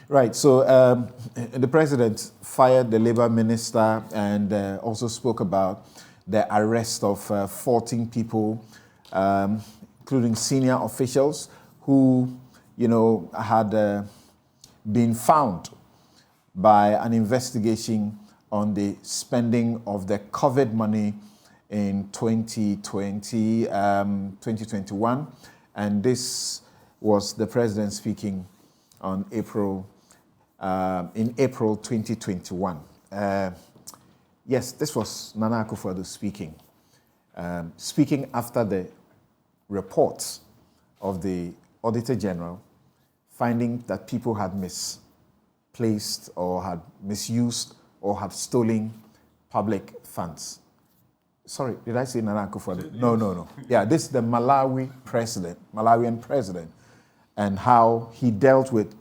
Right. So the president fired the labor minister and also spoke about the arrest of 14 people, including senior officials who, had been found by an investigation on the spending of the COVID money in 2020, 2021. And this was the president speaking on in April 2021. Yes, this was Nana Akufo-Addo speaking. Speaking after the reports of the Auditor General finding that people had misplaced or had misused or had stolen public funds. Sorry, did I say Nana Akufo-Addo? No. Yeah, this is the Malawian president, and how he dealt with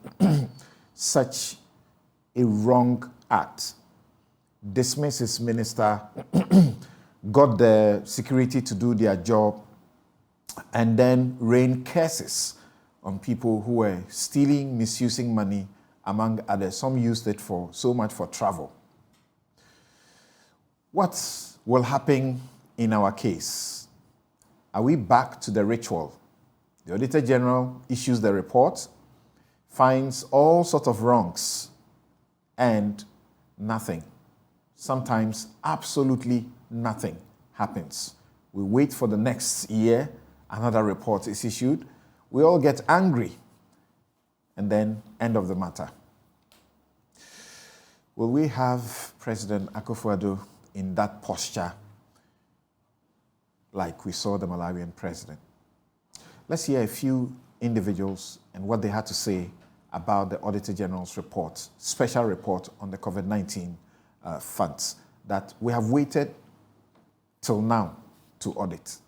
such a wrong act. Dismissed his minister, got the security to do their job, and then rained curses on people who were stealing, misusing money, among others. Some used it for travel. What will happen in our case? Are we back to the ritual? The Auditor General issues the report, finds all sorts of wrongs, and nothing. Sometimes absolutely nothing happens. We wait for the next year, another report is issued. We all get angry, and then end of the matter. Will we have President Akufo-Addo in that posture like we saw the Malawian president? Let's hear a few individuals and what they had to say about the Auditor General's report, special report on the COVID-19 funds that we have waited till now to audit.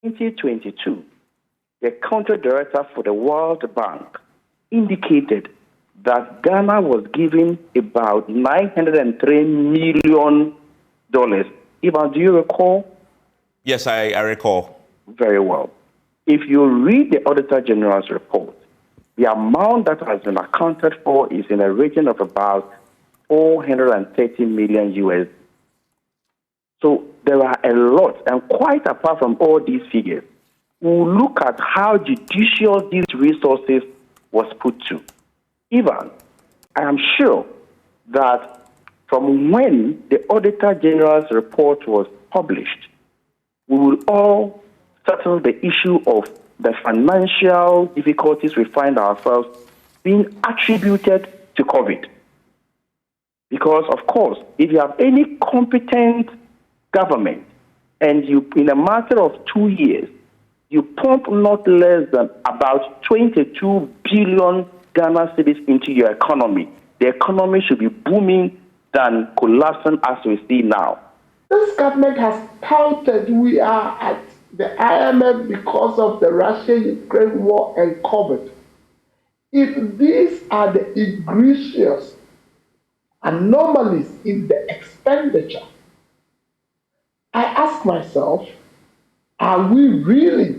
In 2022, the country director for the World Bank indicated that Ghana was giving about $903 million. Ivan, do you recall? Yes, I recall. Very well. If you read the Auditor General's report, the amount that has been accounted for is in a region of about $430 million US. So there are a lot, and quite apart from all these figures, we'll look at how judicious these resources was put to. Even, I am sure that from when the Auditor General's report was published, we will all settle the issue of the financial difficulties we find ourselves being attributed to COVID. Because, of course, if you have any competent government and you, in a matter of 2 years, you pump not less than about 22 billion Ghana cedis into your economy, the economy should be booming than collapsing as we see now. This government has touted we are at the IMF because of the Russia-Ukraine war and COVID. If these are the egregious anomalies in the expenditure, I ask myself, are we really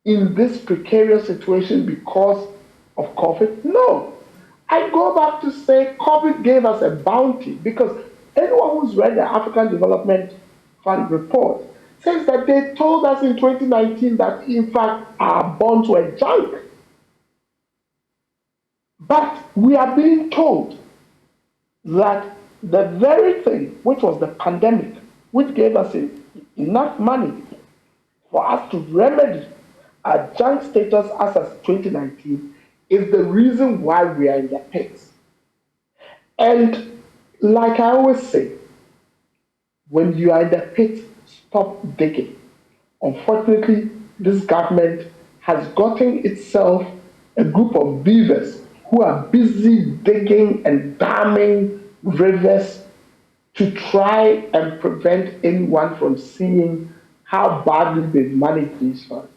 in this precarious situation because of COVID? No. I go back to say COVID gave us a bounty, because anyone who's read the African Development Fund report says that they told us in 2019 that, in fact, our bonds were junk. But we are being told that the very thing, which was the pandemic, which gave us enough money for us to remedy our junk status as of 2019, is the reason why we are in the pits. And like I always say, when you are in the pit, stop digging. Unfortunately, this government has gotten itself a group of beavers who are busy digging and damming rivers to try and prevent anyone from seeing how badly they manage these funds.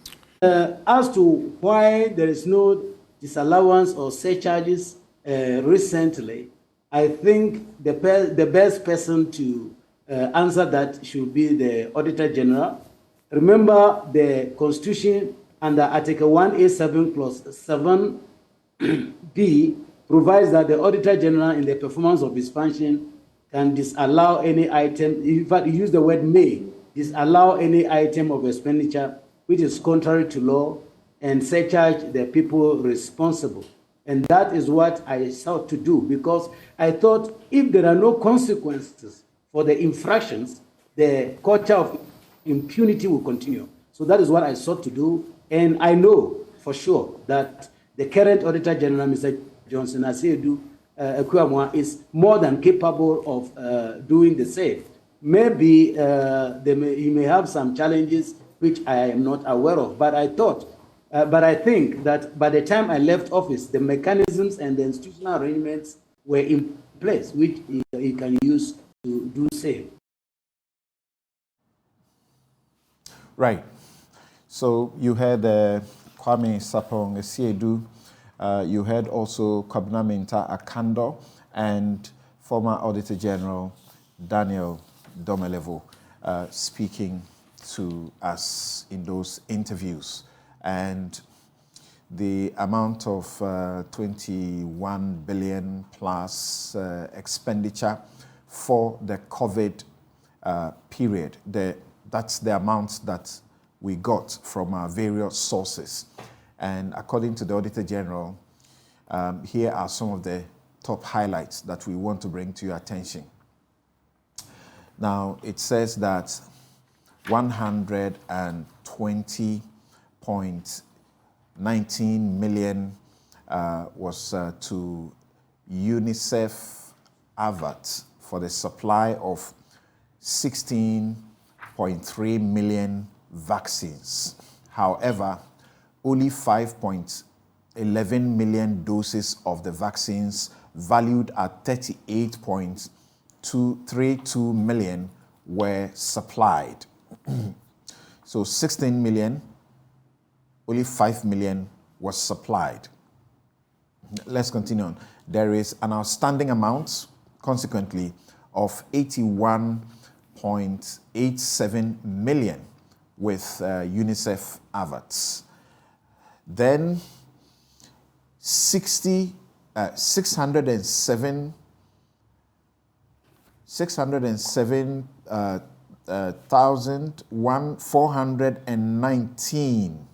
As to why there is no disallowance or surcharges recently, I think the best person to answer that should be the Auditor General. Remember, the Constitution under Article 1A7 Clause 7B provides that the Auditor General, in the performance of his function, can disallow any item, in fact, use the word may, disallow any item of expenditure which is contrary to law and surcharge the people responsible. And that is what I sought to do, because I thought if there are no consequences for the infractions, the culture of impunity will continue. So that is what I sought to do. And I know for sure that the current Auditor General, Mr. Johnson Asiedu Ekuamwa, is more than capable of doing the same. Maybe he may have some challenges which I am not aware of, but I think that by the time I left office, the mechanisms and the institutional arrangements were in place, which he can use to do same. Right. So you had Kwame Sapong Asiedu, you had also Kwabena Mintah Akando, and former Auditor General Daniel Domelevo speaking to us in those interviews. And the amount of 21 billion plus expenditure for the COVID period, that's the amount that we got from our various sources. And according to the Auditor General, here are some of the top highlights that we want to bring to your attention. Now, it says that 120.19 million was to UNICEF AVAT for the supply of 16.3 million vaccines. However, only 5.11 million doses of the vaccines valued at 38.232 million were supplied. So 16 million, only 5 million was supplied. Let's continue on. There is an outstanding amount, consequently, of 81.87 million with UNICEF AVATs. Then 607,419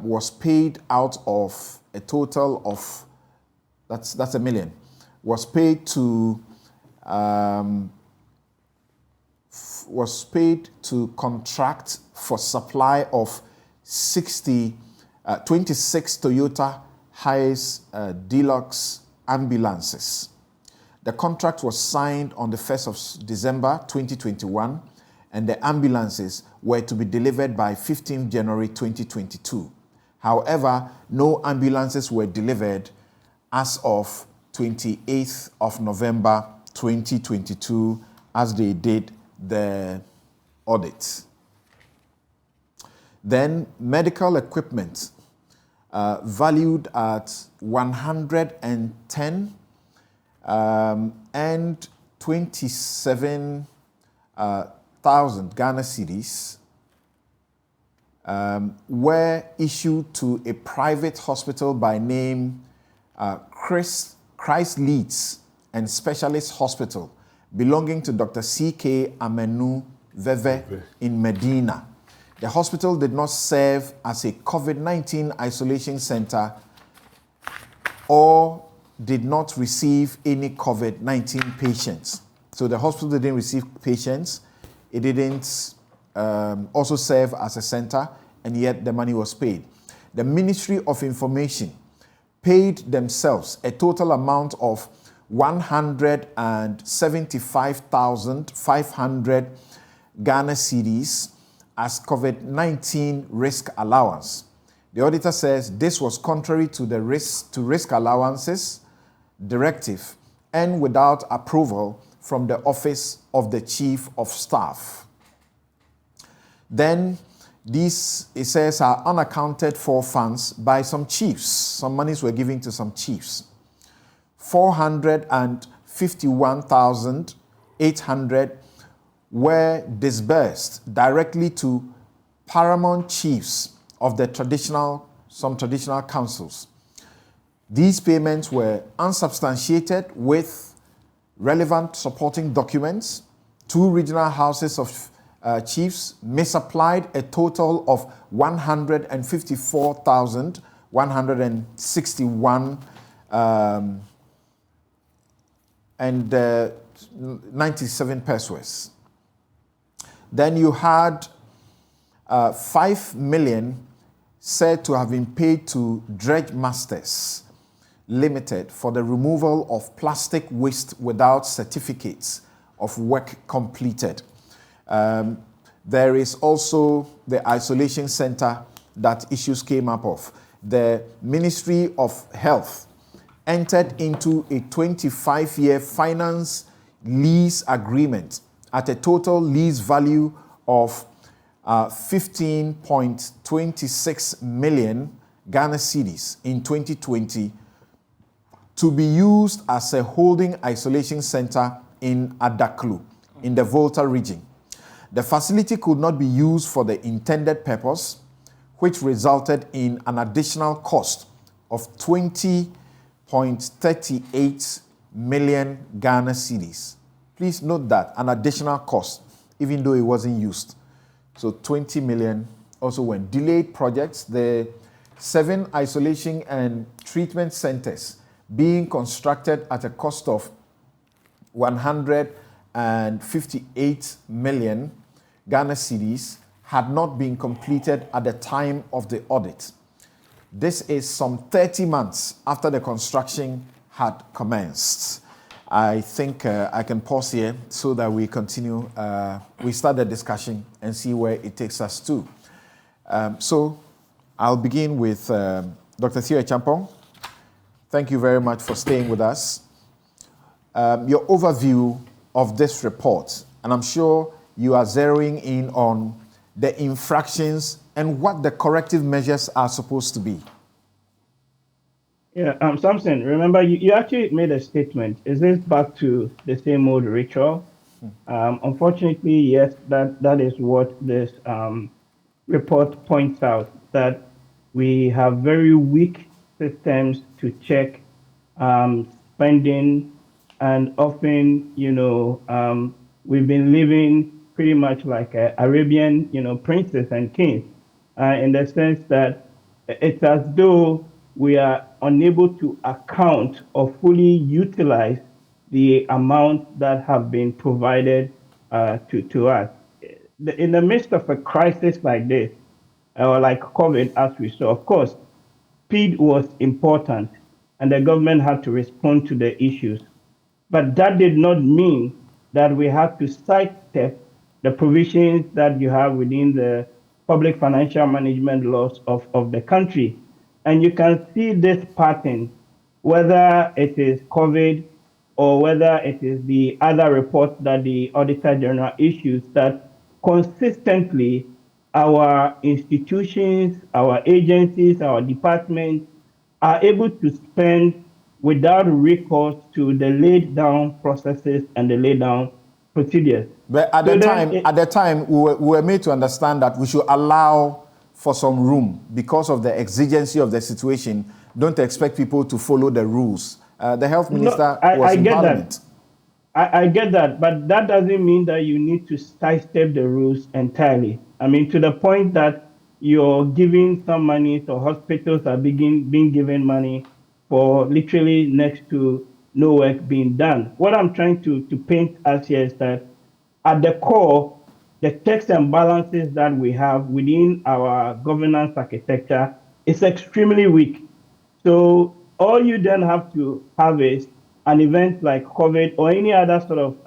was paid out of a total of, that's a million, was paid to contract for supply of 26 Toyota Hiace Deluxe ambulances. The contract was signed on the 1st of December 2021, and the ambulances were to be delivered by 15th January 2022. However, no ambulances were delivered as of 28th of November 2022, as they did the audit. Then medical equipment valued at 110 and 27,000 Ghana cedis were issued to a private hospital by name Christ Leeds and Specialist Hospital, belonging to Dr. C.K. Amenu Veve in Medina. The hospital did not serve as a COVID-19 isolation center or did not receive any COVID-19 patients. So the hospital didn't receive patients. It didn't also serve as a center, and yet the money was paid. The Ministry of Information paid themselves a total amount of 175,500 Ghana cedis as COVID-19 risk allowance. The auditor says this was contrary to the risk allowances directive and without approval from the Office of the Chief of Staff. Then these, it says, are unaccounted for funds by some chiefs. Some monies were given to some chiefs. 451,800 were disbursed directly to paramount chiefs of the some traditional councils. These payments were unsubstantiated with relevant supporting documents. 2 regional houses of chiefs misapplied a total of 154,161 and 97 pesos. Then you had 5 million said to have been paid to Dredge Masters Limited for the removal of plastic waste without certificates of work completed. There is also the isolation center that issues came up of. The Ministry of Health entered into a 25-year finance lease agreement at a total lease value of 15.26 million Ghana cedis in 2020 to be used as a holding isolation center in Adaklu in the Volta region. The facility could not be used for the intended purpose, which resulted in an additional cost of 20.38 million Ghana cedis. Please note that an additional cost, even though it wasn't used. So 20 million also went. Delayed projects, the 7 isolation and treatment centers being constructed at a cost of 158 million Ghana cedis had not been completed at the time of the audit. This is some 30 months after the construction had commenced. I think I can pause here so that we continue. We start the discussion and see where it takes us to. So I'll begin with Dr. Theo Champong. Thank you very much for staying with us. Your overview of this report, and I'm sure you are zeroing in on the infractions and what the corrective measures are supposed to be. Yeah, Samson, remember you actually made a statement. Is this back to the same old ritual? Unfortunately, yes, that is what this report points out, that we have very weak systems to check spending, and often, we've been living pretty much like Arabian, princes and kings, in the sense that it's as though we are unable to account or fully utilize the amount that have been provided to us. In the midst of a crisis like this, or like COVID, as we saw, of course, speed was important and the government had to respond to the issues. But that did not mean that we have to sidestep the provisions that you have within the public financial management laws of the country. And you can see this pattern, whether it is COVID or whether it is the other reports that the Auditor General issues, that consistently our institutions, our agencies, our departments are able to spend without recourse to the laid down processes and the laid down procedures. But at the time, we were made to understand that we should allow for some room because of the exigency of the situation. Don't expect people to follow the rules. The health minister was in Parliament. I get that, but that doesn't mean that you need to sidestep the rules entirely. I mean, to the point that you're giving some money, so hospitals are being given money for literally next to no work being done. What I'm trying to paint us here is that at the core, the checks and balances that we have within our governance architecture is extremely weak. So all you then have to have is an event like COVID or any other sort of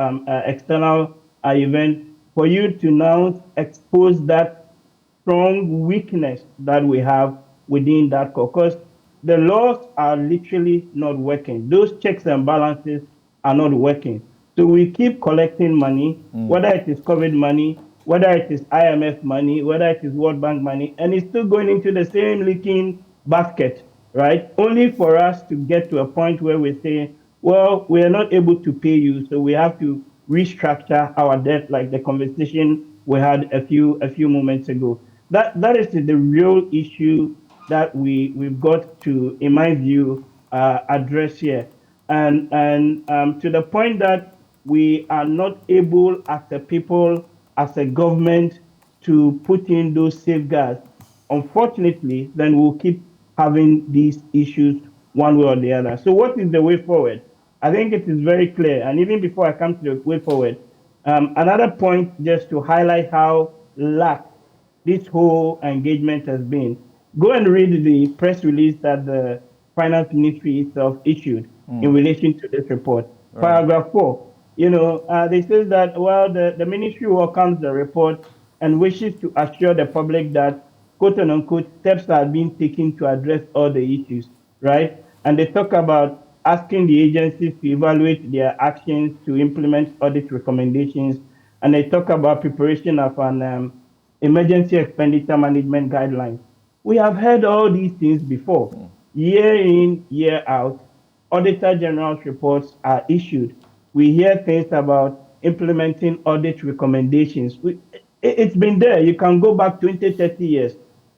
external event for you to now expose that strong weakness that we have within that core. Because the laws are literally not working. Those checks and balances are not working. So we keep collecting money, whether it is COVID money, whether it is IMF money, whether it is World Bank money, and it's still going into the same leaking basket, right? Only for us to get to a point where we say, well, we are not able to pay you, so we have to restructure our debt, like the conversation we had a few moments ago. That is the real issue that we've got to, in my view, address here, and to the point that we are not able, as a people, as a government, to put in those safeguards. Unfortunately, then we'll keep having these issues one way or the other. So, what is the way forward? I think it is very clear. And even before I come to the way forward, another point just to highlight how lax this whole engagement has been. Go and read the press release that the Finance Ministry itself issued in relation to this report. Right. Paragraph 4, they say that, well, the ministry welcomes the report and wishes to assure the public that, quote unquote, steps are being taken to address all the issues, right? And they talk about asking the agencies to evaluate their actions to implement audit recommendations. And they talk about preparation of an emergency expenditure management guidelines. We have heard all these things before. Year in, year out, Auditor General's reports are issued. We hear things about implementing audit recommendations. It's been there. You can go back 20, 30 years,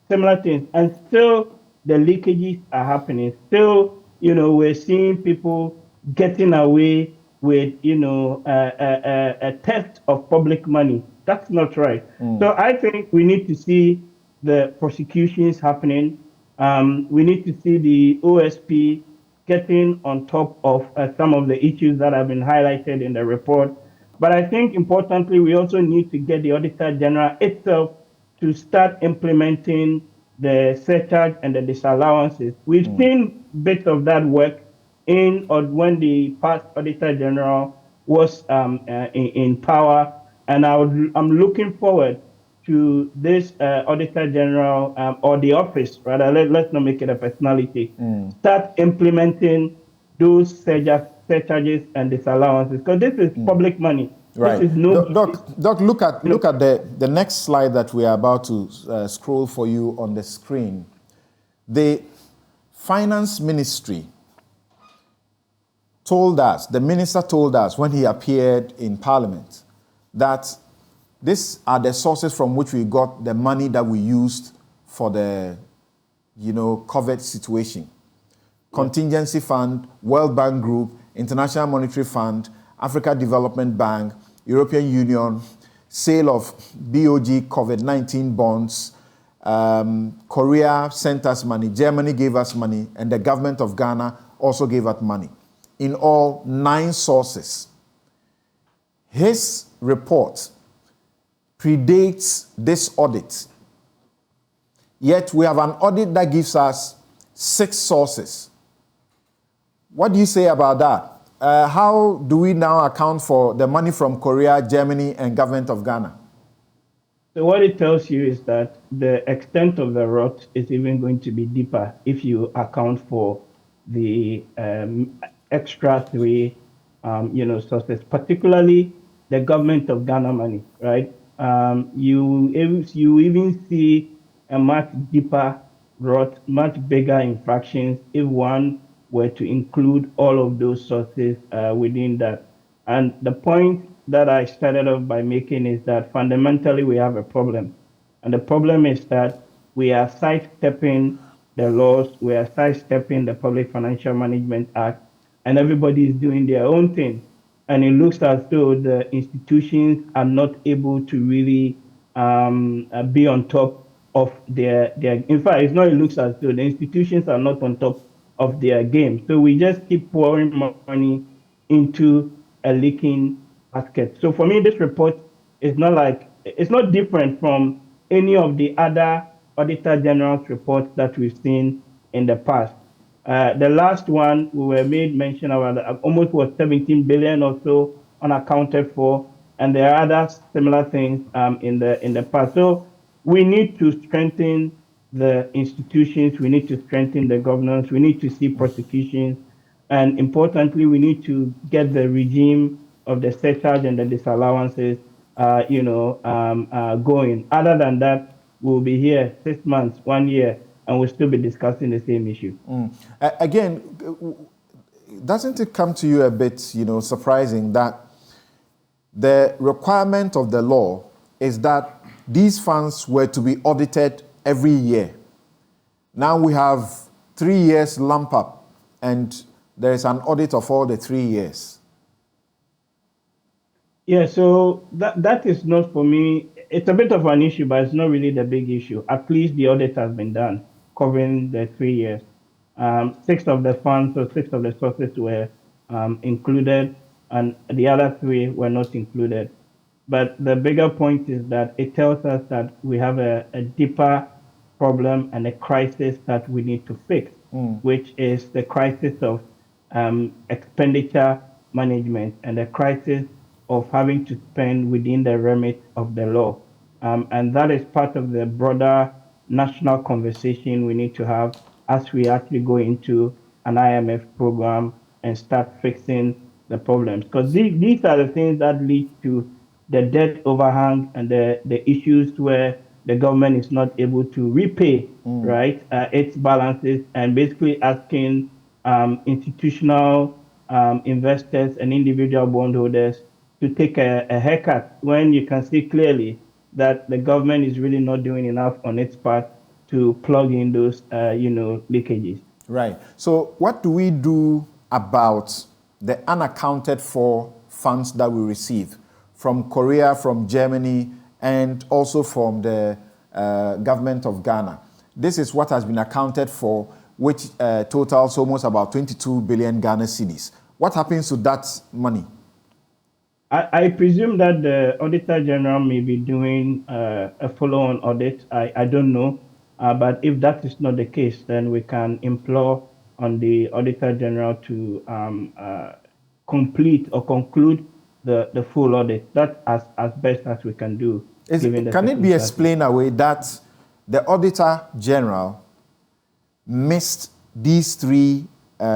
similar things, and still the leakages are happening. Still, we're seeing people getting away with, a theft of public money. That's not right. So I think we need to see the prosecutions happening. We need to see the OSP getting on top of some of the issues that have been highlighted in the report. But I think importantly, we also need to get the Auditor General itself to start implementing the surcharge and the disallowances. We've seen bits of that work or when the past Auditor General was in power, and I'm looking forward to this Auditor General or the office, rather, let's not make it a personality, start implementing those surcharges and disallowances, because this is public money. Right. This is no. Doc, look at the next slide that we are about to scroll for you on the screen. The Finance Ministry the minister told us when he appeared in Parliament that these are the sources from which we got the money that we used for the, COVID situation. Contingency Fund, World Bank Group, International Monetary Fund, Africa Development Bank, European Union, sale of BOG COVID-19 bonds, Korea sent us money, Germany gave us money, and the government of Ghana also gave us money. In all, 9 sources. His report predates this audit. Yet we have an audit that gives us 6 sources. What do you say about that? How do we now account for the money from Korea, Germany, and government of Ghana? So what it tells you is that the extent of the rot is even going to be deeper if you account for the extra 3, sources, particularly the government of Ghana money, right? You even see a much deeper rot, much bigger infractions if one were to include all of those sources within that. And the point that I started off by making is that fundamentally we have a problem. And the problem is that we are sidestepping the laws, we are sidestepping the Public Financial Management Act, and everybody is doing their own thing. And it looks as though the institutions are not able to really be on top of their. In fact, it's not. It looks as though the institutions are not on top of their game. So we just keep pouring money into a leaking basket. So for me, this report is not different from any of the other Auditor General's reports that we've seen in the past. The last one we were made mention about almost was 17 billion or so unaccounted for, and there are other similar things in the past. So we need to strengthen the institutions, we need to strengthen the governance, we need to see prosecutions, and importantly, we need to get the regime of the surcharge and the disallowances, going. Other than that, we'll be here 6 months, 1 year, and we'll still be discussing the same issue. Again, doesn't it come to you a bit, surprising that the requirement of the law is that these funds were to be audited every year? Now we have 3 years lump up, and there is an audit of all the 3 years. Yeah, so that is not for me. It's a bit of an issue, but it's not really the big issue. At least the audit has been done, covering the 3 years. 6 of the funds or 6 of the sources were included, and the other 3 were not included. But the bigger point is that it tells us that we have a deeper problem and a crisis that we need to fix, which is the crisis of expenditure management and the crisis of having to spend within the remit of the law. And that is part of the broader national conversation we need to have as we actually go into an IMF program and start fixing the problems. Because these are the things that lead to the debt overhang and the issues where the government is not able to repay right its balances, and basically asking institutional investors and individual bondholders to take a haircut when you can see clearly that the government is really not doing enough on its part to plug in those leakages. Right. So what do we do about the unaccounted for funds that we receive from Korea, from Germany, and also from the government of Ghana? This is what has been accounted for, which totals almost about 22 billion Ghana cedis. What happens to that money? I presume that the Auditor General may be doing a follow-on audit. I don't know. But if that is not the case, then we can implore on the Auditor General to complete or conclude the full audit. That's as best as we can do. Can it be explained away that the Auditor General missed these 3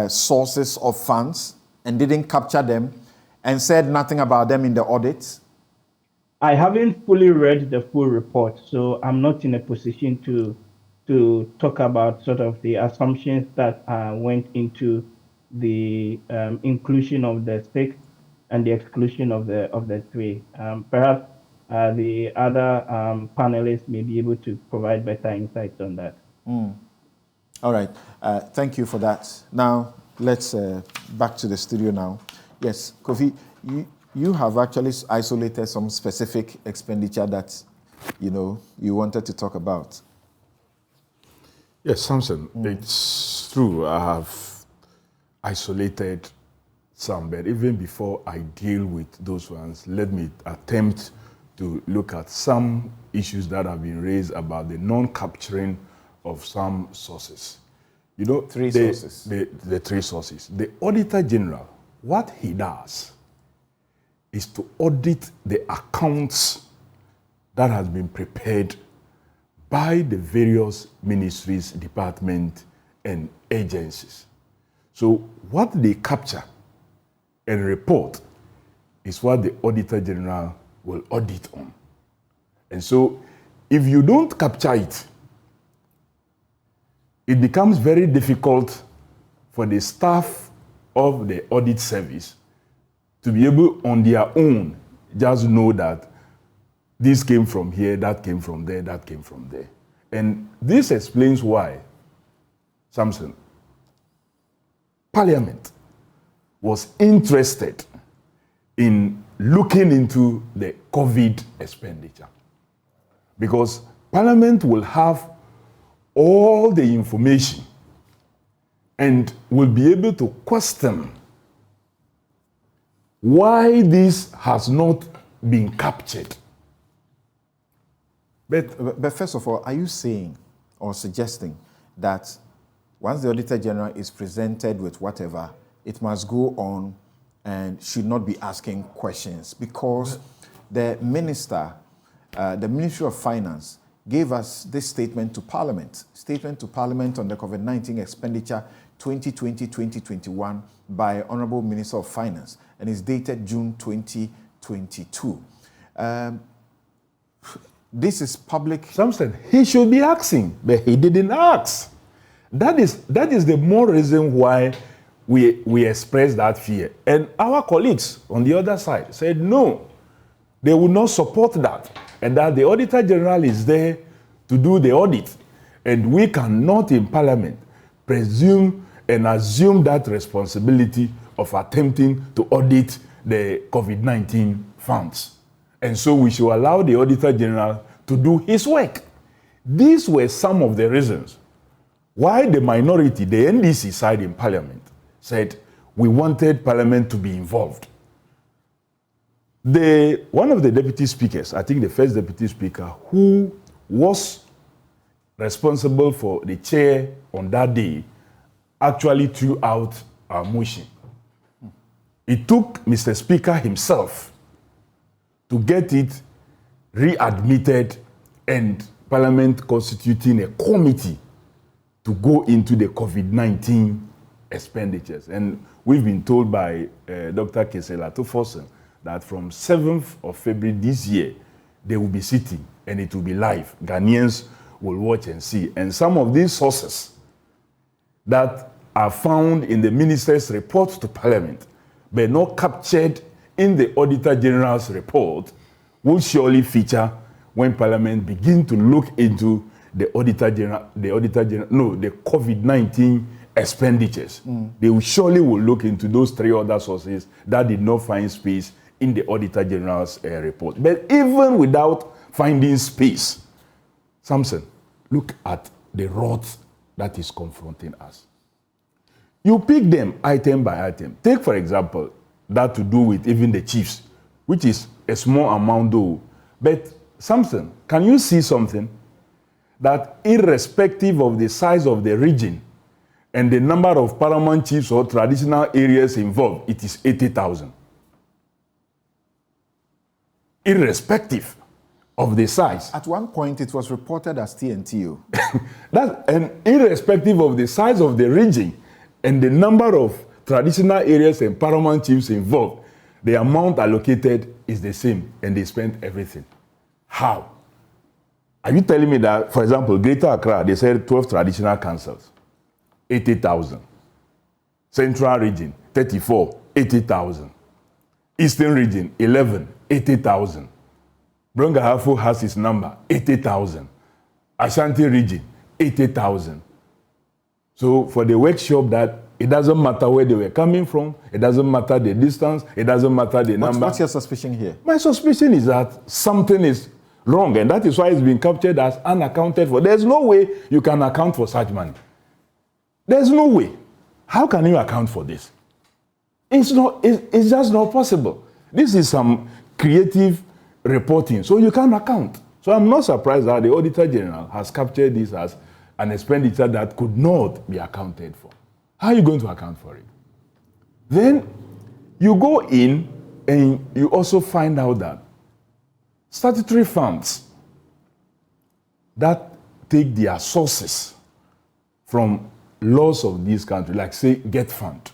sources of funds and didn't capture them and said nothing about them in the audit? I haven't fully read the full report, so I'm not in a position to talk about sort of the assumptions that went into the inclusion of the 6 and the exclusion of the 3. Perhaps the other panelists may be able to provide better insights on that. All right. Thank you for that. Now, let's back to the studio now. Yes, Kofi, you have actually isolated some specific expenditure that, you wanted to talk about. Yes, Samson, it's true. I have isolated some, but even before I deal with those ones, let me attempt to look at some issues that have been raised about the non-capturing of some sources. 3 sources. The 3 sources. The Auditor General, what he does is to audit the accounts that has been prepared by the various ministries, departments, and agencies. So what they capture and report is what the Auditor General will audit on. And so if you don't capture it, it becomes very difficult for the staff of the audit service to be able on their own just know that this came from here, that came from there, that came from there. And this explains why, Samson, Parliament was interested in looking into the COVID expenditure. Because Parliament will have all the information and will be able to question why this has not been captured. But first of all, are you saying or suggesting that once the Auditor General is presented with whatever, it must go on and should not be asking questions? Because the Ministry of Finance gave us this statement to Parliament on the COVID-19 expenditure 2020-2021 by Honorable Minister of Finance, and is dated June 2022. This is public. Samson, he should be asking, but he didn't ask. That is the more reason why we expressed that fear. And our colleagues on the other side said no, they would not support that, and that the Auditor General is there to do the audit. And we cannot in Parliament presume and assume that responsibility of attempting to audit the COVID-19 funds. And so we should allow the Auditor General to do his work. These were some of the reasons why the minority, the NDC side in Parliament, said we wanted Parliament to be involved. One of the deputy speakers, I think the first deputy speaker, who was responsible for the chair on that day, actually threw out our motion. It took Mr. Speaker himself to get it readmitted and Parliament constituting a committee to go into the COVID-19 expenditures. And we've been told by Dr. Kesela Tofosen that from 7th of February this year, they will be sitting and it will be live. Ghanaians will watch and see. And some of these sources that are found in the minister's report to Parliament, but not captured in the Auditor General's report, will surely feature when Parliament begin to look into the COVID-19 expenditures. They will surely look into those three other sources that did not find space in the Auditor General's report. But even without finding space, Samson, look at the rot that is confronting us. You pick them item by item. Take, for example, that to do with even the chiefs, which is a small amount though. But Samson, can you see something? That irrespective of the size of the region and the number of paramount chiefs or traditional areas involved, it is 80,000. Irrespective of the size. At one point, it was reported as TNTO. And irrespective of the size of the region and the number of traditional areas and paramount chiefs involved, the amount allocated is the same, and they spent everything. How? Are you telling me that, for example, Greater Accra, they said 12 traditional councils, 80,000. Central region, 34, 80,000. Eastern region, 11, 80,000. Brongahafo has his number, 80,000. Ashanti region, 80,000. So for the workshop that it doesn't matter where they were coming from, it doesn't matter the distance, it doesn't matter the number. What's your suspicion here? My suspicion is that something is wrong, and that is why it's been captured as unaccounted for. There's no way you can account for such money. There's no way. How can you account for this? It's just not possible. This is some creative reporting, so you can't account. So I'm not surprised that the Auditor General has captured this as an expenditure that could not be accounted for. How are you going to account for it? Then you go in and you also find out that statutory funds that take their sources from laws of this country, like say Get Fund,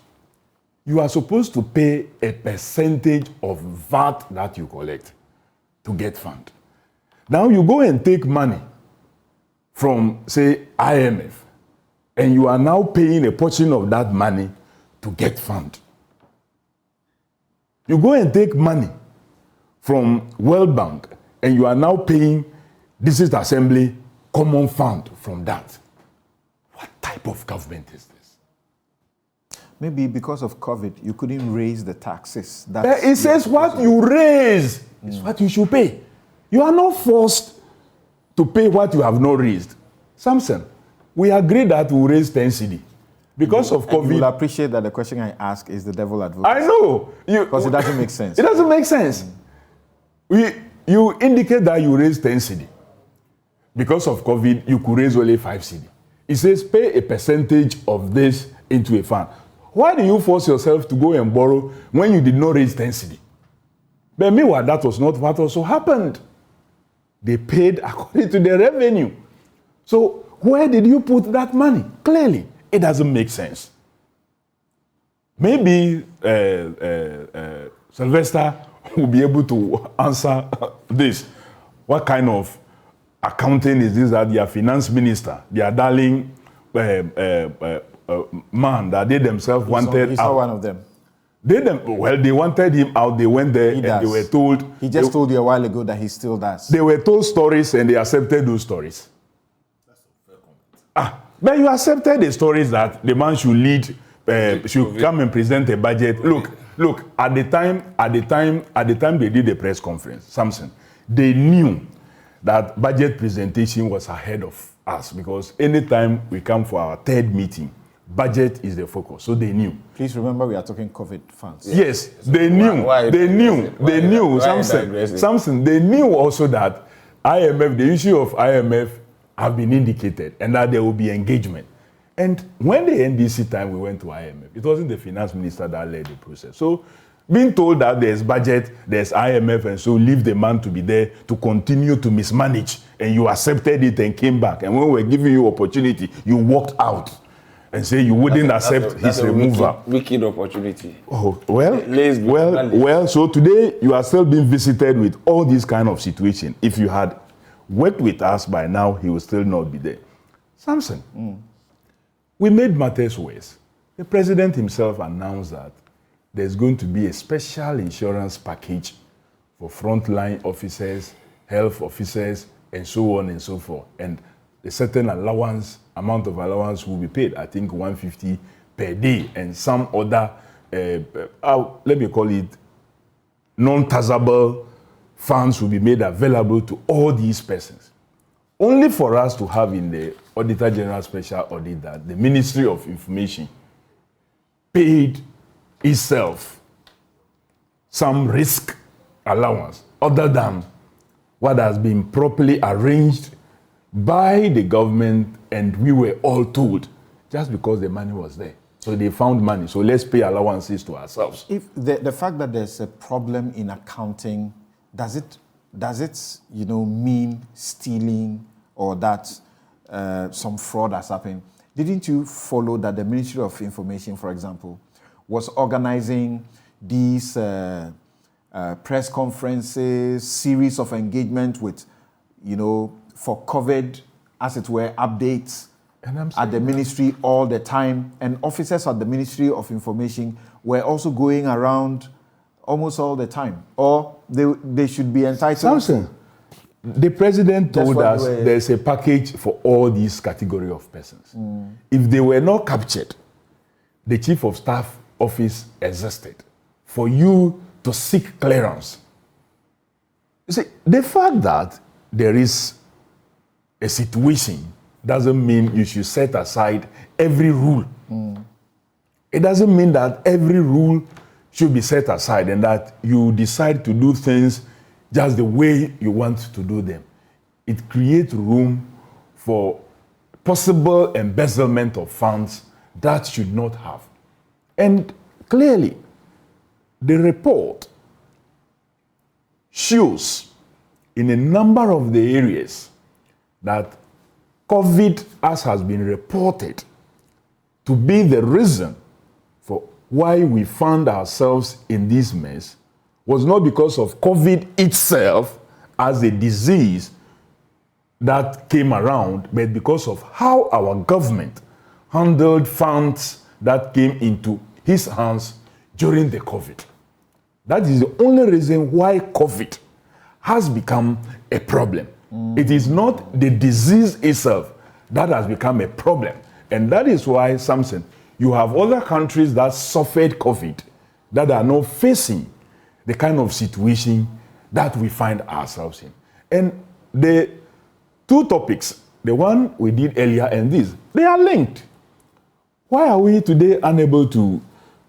you are supposed to pay a percentage of VAT that you collect to Get Fund. Now you go and take money from, say, IMF, and you are now paying a portion of that money to Get Fund. You go and take money from World Bank, and you are now paying District Assembly Common Fund from that. What type of government is this? Maybe because of COVID, you couldn't raise the taxes. It says what you raise is what you should pay. You are not forced to pay what you have not raised. Samson, we agree that we'll raise 10 cedi. Because of COVID. You will appreciate that the question I ask is the devil advocate. I know. Because it doesn't make sense. It doesn't make sense. You indicate that you raise 10 cedi. Because of COVID, you could raise only 5 cedi. It says pay a percentage of this into a fund. Why do you force yourself to go and borrow when you did not raise 10 cedi? But meanwhile, that was not what also happened. They paid according to the revenue. So where did you put that money? Clearly, it doesn't make sense. Maybe Sylvester will be able to answer this. What kind of accounting is this that their finance minister, their darling man that they themselves wanted He's out. not one of them. They wanted him out. They went there and they were told. He just told you a while ago that he still does. They were told stories and they accepted those stories. That's a fair comment. But you accepted the stories that the man should lead, should come and present a budget. Look. At the time they did the press conference, Samson, they knew that budget presentation was ahead of us because anytime we come for our third meeting, budget is the focus. So they knew. Please remember we are talking COVID funds. Yes, they knew. Samson, they knew also that IMF, the issue of IMF have been indicated and that there will be engagement. And when the NDC time we went to IMF, it wasn't the finance minister that led the process. So being told that there's budget, there's IMF, and so leave the man to be there to continue to mismanage, and you accepted it and came back. And when we were giving you opportunity, you walked out and say you wouldn't accept his removal. Wicked opportunity. Oh, well, so today you are still being visited with all these kind of situations. If you had worked with us by now, he would still not be there. Samson, we made matters worse. The president himself announced that there's going to be a special insurance package for frontline officers, health officers, and so on and so forth. And a certain amount of allowance will be paid, I think 150 per day, and some other, let me call it, non-taxable funds will be made available to all these persons. Only for us to have in the Auditor General Special Audit that the Ministry of Information paid itself some risk allowance other than what has been properly arranged by the government, and we were all told just because the money was there. So they found money, so let's pay allowances to ourselves. If the fact that there's a problem in accounting, does it mean stealing or that some fraud has happened? Didn't you follow that the Ministry of Information, for example, was organizing these press conferences, series of engagement with, for COVID, as it were, updates at the ministry all the time, and officers at the Ministry of Information were also going around almost all the time, or they should be entitled. Samson, the president told us there's a package for all these category of persons. If they were not captured, the chief of staff office existed for you to seek clearance. You see, the fact that there is a situation doesn't mean you should set aside every rule. It doesn't mean that every rule should be set aside and that you decide to do things just the way you want to do them. It creates room for possible embezzlement of funds that should not have. And clearly, the report shows in a number of the areas that COVID, as has been reported, to be the reason for why we found ourselves in this mess was not because of COVID itself as a disease that came around, but because of how our government handled funds that came into his hands during the COVID. That is the only reason why COVID has become a problem. It is not the disease itself that has become a problem. And that is why, Samson, you have other countries that suffered COVID that are now facing the kind of situation that we find ourselves in. And the two topics, the one we did earlier and this, they are linked. Why are we today unable to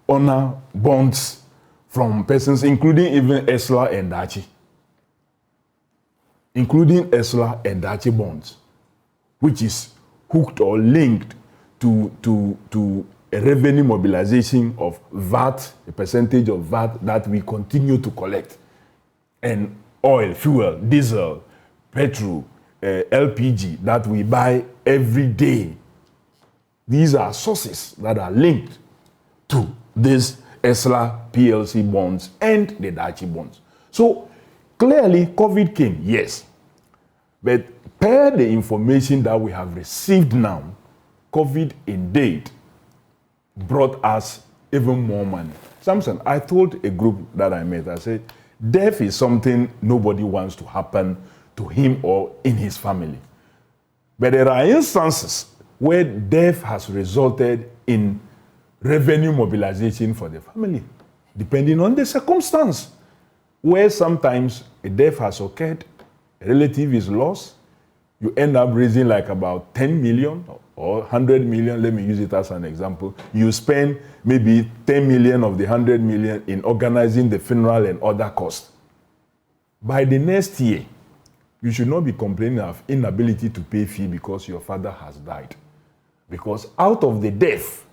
honor bonds from persons, including even ESLA and Dachi? Including ESLA and Dachi bonds, which is hooked or linked to a revenue mobilization of VAT, a percentage of VAT that we continue to collect. And oil, fuel, diesel, petrol, LPG that we buy every day. These are sources that are linked to these ESLA PLC bonds and the Dachi bonds. So clearly COVID came, yes. But per the information that we have received now, COVID indeed brought us even more money. Samson, I told a group that I met, I said, death is something nobody wants to happen to him or in his family. But there are instances where death has resulted in revenue mobilization for the family, depending on the circumstance, where sometimes a death has occurred, a relative is lost, you end up raising like about 10 million or 100 million. Let me use it as an example. You spend maybe 10 million of the 100 million in organizing the funeral and other costs. By the next year, you should not be complaining of inability to pay fee because your father has died. Because out of the death,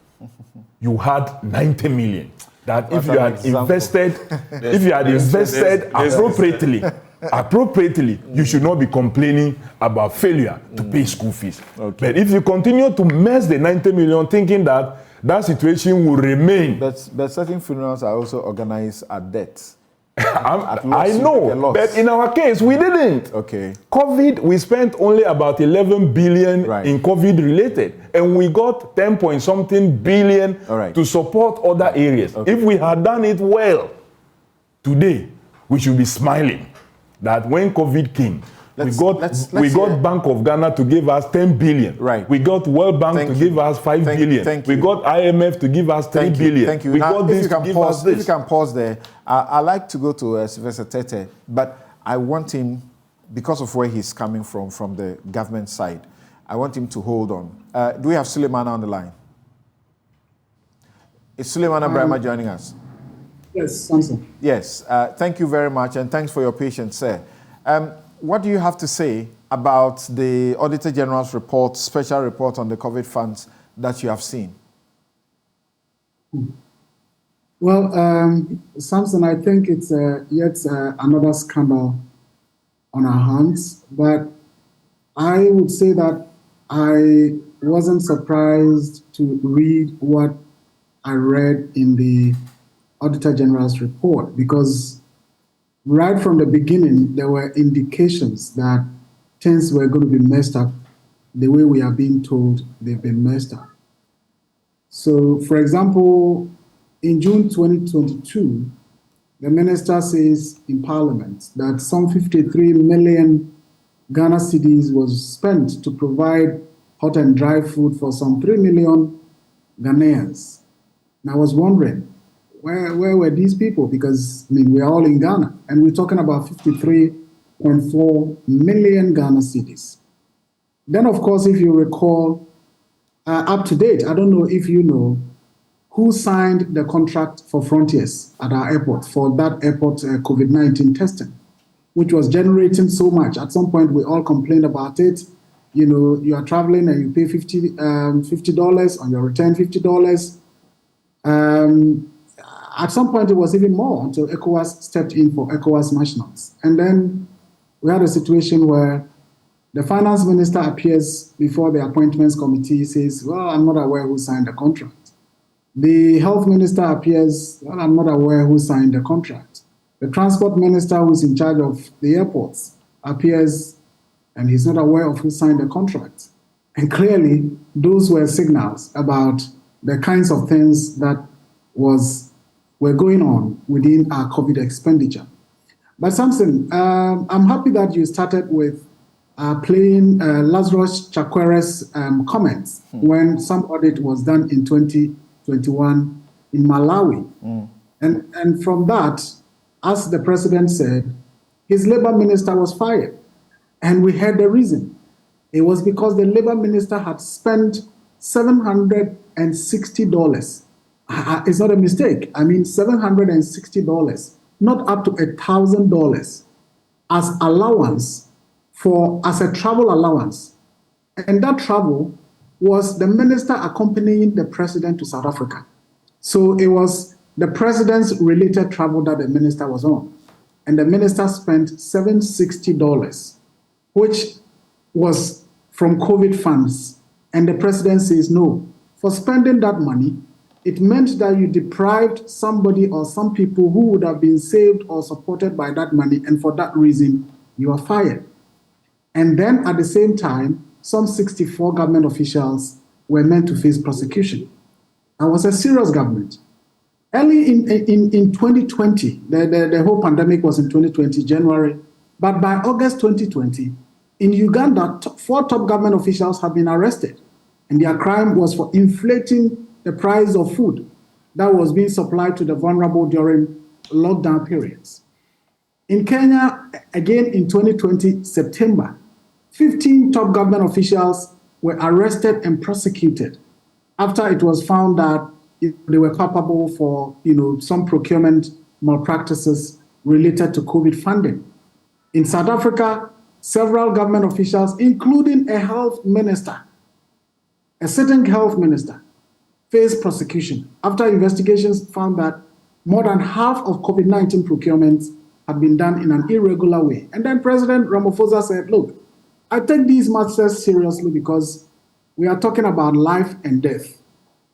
you had 90 million. That if you had invested, appropriately, you should not be complaining about failure to pay school fees. Okay. But if you continue to mess the 90 million thinking that that situation will remain. But certain funerals are also organized at death. I know, but in our case, we didn't. Okay. COVID, we spent only about 11 billion in COVID related, and we got 10 point something billion to support other areas. Okay. If we had done it well, today, we should be smiling that when COVID came, we got Bank of Ghana to give us 10 billion. Right. We got World Bank to give us 5 billion. We got IMF to give us 3 billion. Thank you. We Now, got this to give us this. If you can pause there, I'd like to go to Sylvester Tete, but I want him, because of where he's coming from the government side, I want him to hold on. Do we have Suleiman on the line? Is Suleiman Abrahama joining us? Yes, Samson. Yes. Thank you very much, and thanks for your patience, sir. What do you have to say about the Auditor General's report, special report on the COVID funds that you have seen? Well, Samson, I think it's yet another scandal on our hands, but I would say that I wasn't surprised to read what I read in the Auditor General's report, because right from the beginning, there were indications that things were going to be messed up the way we are being told they've been messed up. So, for example, in June 2022, the minister says in Parliament that some 53 million Ghana cedis was spent to provide hot and dry food for some 3 million Ghanaians. And I was wondering, where were these people? Because, I mean, we're all in Ghana, and we're talking about 53.4 million Ghana cedis. Then, of course, if you recall, up to date, I don't know if you know, who signed the contract for Frontiers at our airport, for that airport COVID-19 testing, which was generating so much. At some point, we all complained about it. You know, you are traveling and you pay $50 on your return, $50. At some point, it was even more until ECOWAS stepped in for ECOWAS nationals. And then we had a situation where the finance minister appears before the appointments committee, says, well, I'm not aware who signed the contract. The health minister appears, well, I'm not aware who signed the contract. The transport minister, who's in charge of the airports, appears, and he's not aware of who signed the contract. And clearly, those were signals about the kinds of things that were going on within our COVID expenditure. But Samson, I'm happy that you started with playing Lazarus Chakwere's comments when some audit was done in 2021 in Malawi. And from that, as the president said, his labor minister was fired. And we heard the reason. It was because the labor minister had spent $760. It's not a mistake. I mean, $760, not up to $1,000 as allowance as a travel allowance. And that travel was the minister accompanying the president to South Africa. So it was the president's related travel that the minister was on. And the minister spent $760, which was from COVID funds. And the president says no. For spending that money, it meant that you deprived somebody or some people who would have been saved or supported by that money, and for that reason, you are fired. And then at the same time, some 64 government officials were meant to face prosecution. I was a serious government. Early in 2020, the whole pandemic was in 2020, January, but by August 2020, in Uganda, 4 top government officials have been arrested, and their crime was for inflating the price of food that was being supplied to the vulnerable during lockdown periods. In Kenya, again in 2020, September, 15 top government officials were arrested and prosecuted after it was found that they were culpable for some procurement malpractices related to COVID funding. In South Africa, several government officials, including a health minister, a sitting health minister, faced prosecution after investigations found that more than half of COVID-19 procurements had been done in an irregular way. And then President Ramaphosa said, look, I take these matters seriously because we are talking about life and death,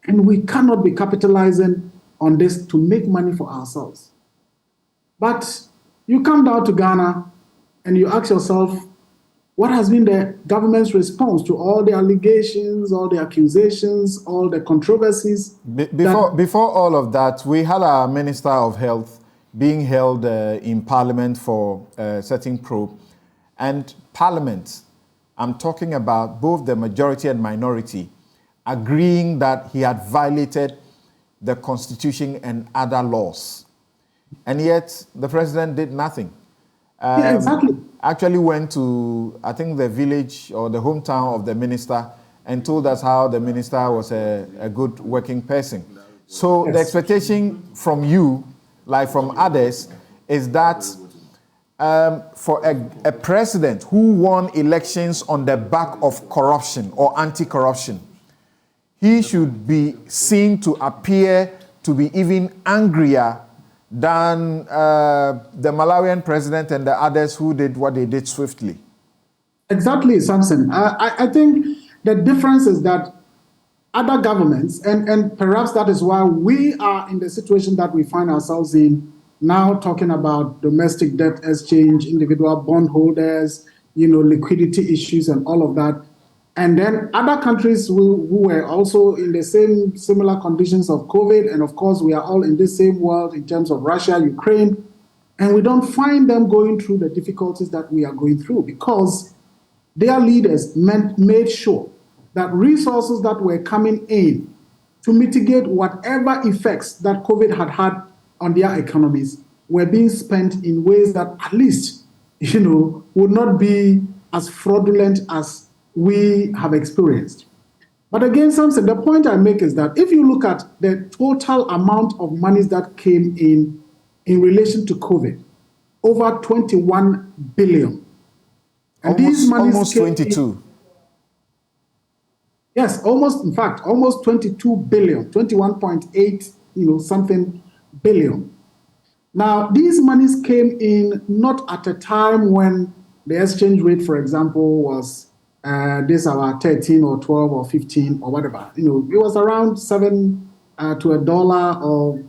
and we cannot be capitalizing on this to make money for ourselves. But you come down to Ghana and you ask yourself, what has been the government's response to all the allegations, all the accusations, all the controversies? Before all of that, we had our Minister of Health being held in Parliament for setting probe. And Parliament, I'm talking about both the majority and minority, agreeing that he had violated the Constitution and other laws. And yet, the President did nothing. Yeah, exactly. Actually went to, I think, the village or the hometown of the minister and told us how the minister was a good working person. So the expectation from you, like from others, is that for a president who won elections on the back of corruption or anti-corruption, he should be seen to appear to be even angrier than the Malawian president and the others who did what they did swiftly. Exactly, Samson. I think the difference is that other governments, and perhaps that is why we are in the situation that we find ourselves in now, talking about domestic debt exchange, individual bondholders, liquidity issues and all of that. And then other countries who were also in the same similar conditions of COVID, and of course we are all in the same world in terms of Russia, Ukraine, and we don't find them going through the difficulties that we are going through because their leaders made sure that resources that were coming in to mitigate whatever effects that COVID had on their economies were being spent in ways that at least, would not be as fraudulent as we have experienced. But again, Samson, the point I make is that if you look at the total amount of monies that came in relation to COVID, over 21 billion. And these monies almost 22. Yes, almost 22 billion, 21.8, something billion. Now, these monies came in not at a time when the exchange rate, for example, was about 13 or 12 or 15 or whatever. It was around 7 to $1 or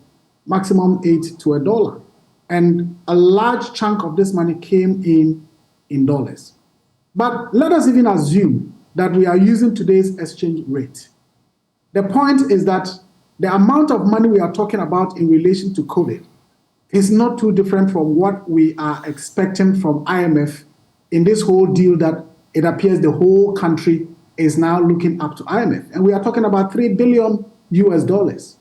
maximum 8 to $1. And a large chunk of this money came in dollars. But let us even assume that we are using today's exchange rate. The point is that the amount of money we are talking about in relation to COVID is not too different from what we are expecting from IMF in this whole deal that it appears the whole country is now looking up to IMF. And we are talking about $3 billion US.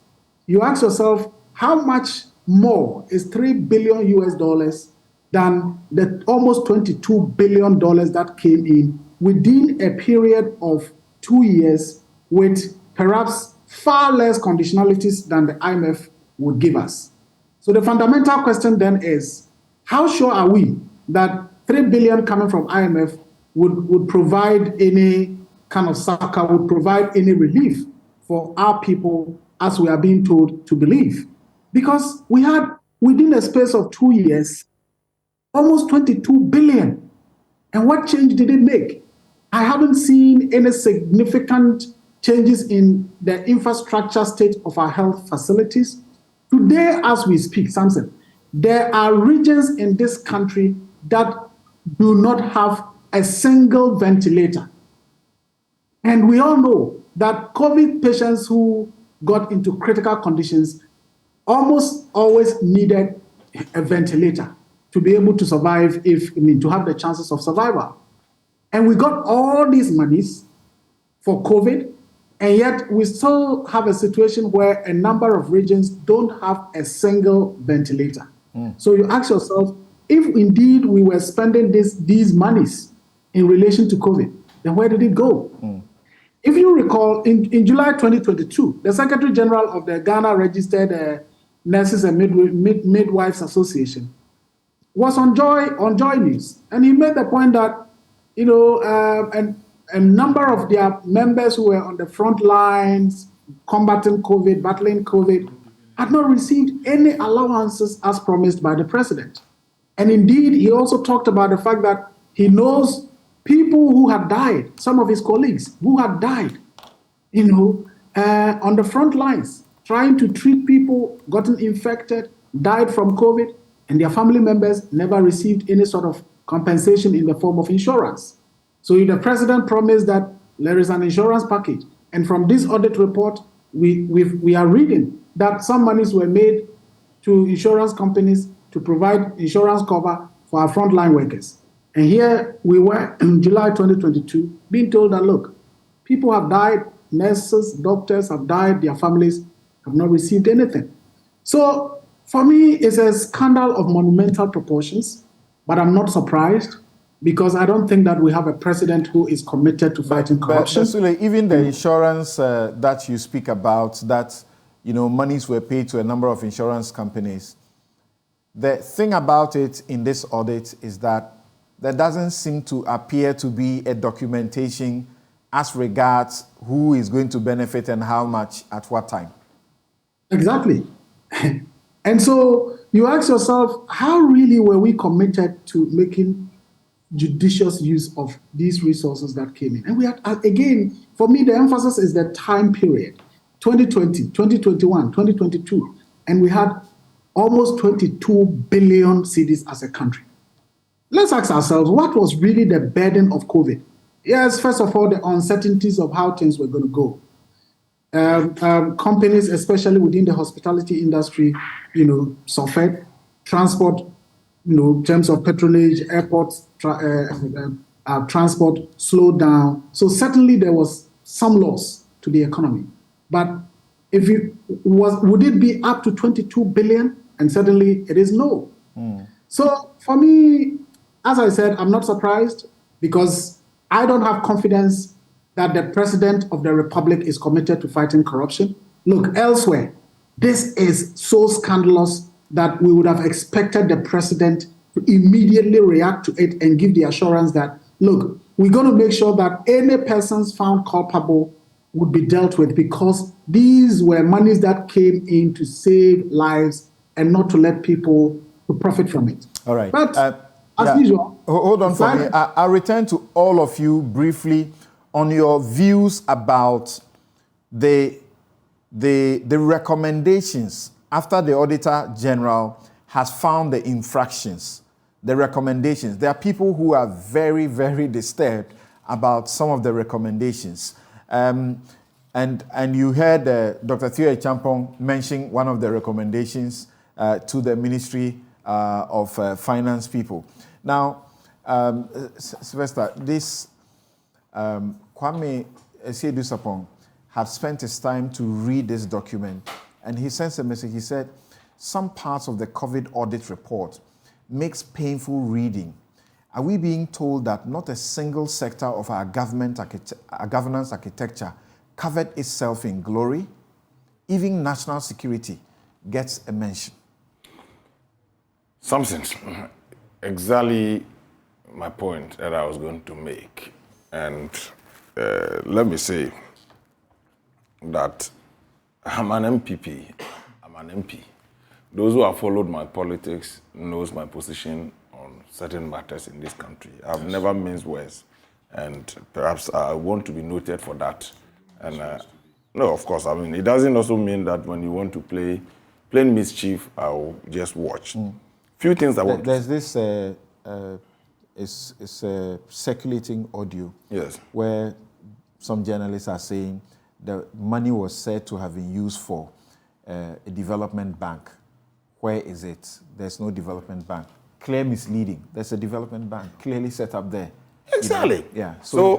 You ask yourself, how much more is $3 billion US than the almost $22 billion that came in within a period of 2 years with perhaps far less conditionalities than the IMF would give us? So the fundamental question then is, how sure are we that $3 billion coming from IMF would provide any kind of succor, would provide any relief for our people as we are being told to believe? Because we had, within a space of 2 years, almost 22 billion. And what change did it make? I haven't seen any significant changes in the infrastructure state of our health facilities. Today, as we speak, Samson, there are regions in this country that do not have a single ventilator. And we all know that COVID patients who got into critical conditions almost always needed a ventilator to be able to survive, to have the chances of survival. And we got all these monies for COVID, and yet we still have a situation where a number of regions don't have a single ventilator. So you ask yourself, if indeed we were spending these monies in relation to COVID, then where did it go? If you recall, in July 2022, the Secretary General of the Ghana Registered Nurses and Midwives Association was on Joy News, and he made the point that a number of their members who were on the front lines combating COVID, battling COVID, had not received any allowances as promised by the president. And indeed, he also talked about the fact that he knows people who had died, some of his colleagues who had died, on the front lines, trying to treat people, gotten infected, died from COVID, and their family members never received any sort of compensation in the form of insurance. So the president promised that there is an insurance package. And from this audit report, we are reading that some monies were made to insurance companies to provide insurance cover for our frontline workers. And here we were in July 2022 being told that, look, people have died, nurses, doctors have died, their families have not received anything. So for me, it's a scandal of monumental proportions, but I'm not surprised because I don't think that we have a president who is committed to fighting corruption. But Sule, even the insurance that you speak about, that monies were paid to a number of insurance companies. The thing about it in this audit is that there doesn't seem to appear to be a documentation as regards who is going to benefit and how much at what time. Exactly. And so you ask yourself, how really were we committed to making judicious use of these resources that came in? And we had, again, for me, the emphasis is the time period, 2020, 2021, 2022, and we had almost 22 billion cedis as a country. Let's ask ourselves, what was really the burden of COVID? Yes, first of all, the uncertainties of how things were going to go. Companies, especially within the hospitality industry, suffered. Transport, in terms of patronage, airports, transport slowed down. So certainly there was some loss to the economy. But would it be up to 22 billion? And certainly it is no. So for me, as I said, I'm not surprised because I don't have confidence that the president of the republic is committed to fighting corruption. Look, elsewhere, this is so scandalous that we would have expected the president to immediately react to it and give the assurance that, look, we're going to make sure that any persons found culpable would be dealt with because these were monies that came in to save lives and not to let people to profit from it. All right. But as usual... Hold on for me. I'll return to all of you briefly on your views about the recommendations after the Auditor General has found the infractions, the recommendations. There are people who are very, very disturbed about some of the recommendations. And you heard Dr. Theo Champong mention one of the recommendations to the Ministry of Finance people. Now, Sylvester, this Kwame Esiedusapong have spent his time to read this document, and he sends a message. He said, some parts of the COVID audit report makes painful reading. Are we being told that not a single sector of our governance architecture covered itself in glory? Even national security gets a mention. Something, exactly my point that I was going to make. And let me say that I'm an MPP. I'm an MP. Those who have followed my politics knows my position on certain matters in this country. I've never minced words, and perhaps I want to be noted for that. And no, of course, I mean, it doesn't also mean that when you want to play mischief, I'll just watch. Few things I want. There's this it's circulating audio. Yes. Where some journalists are saying the money was said to have been used for a development bank. Where is it? There's no development bank. Clear misleading. There's a development bank clearly set up there. Exactly. You know? Yeah. So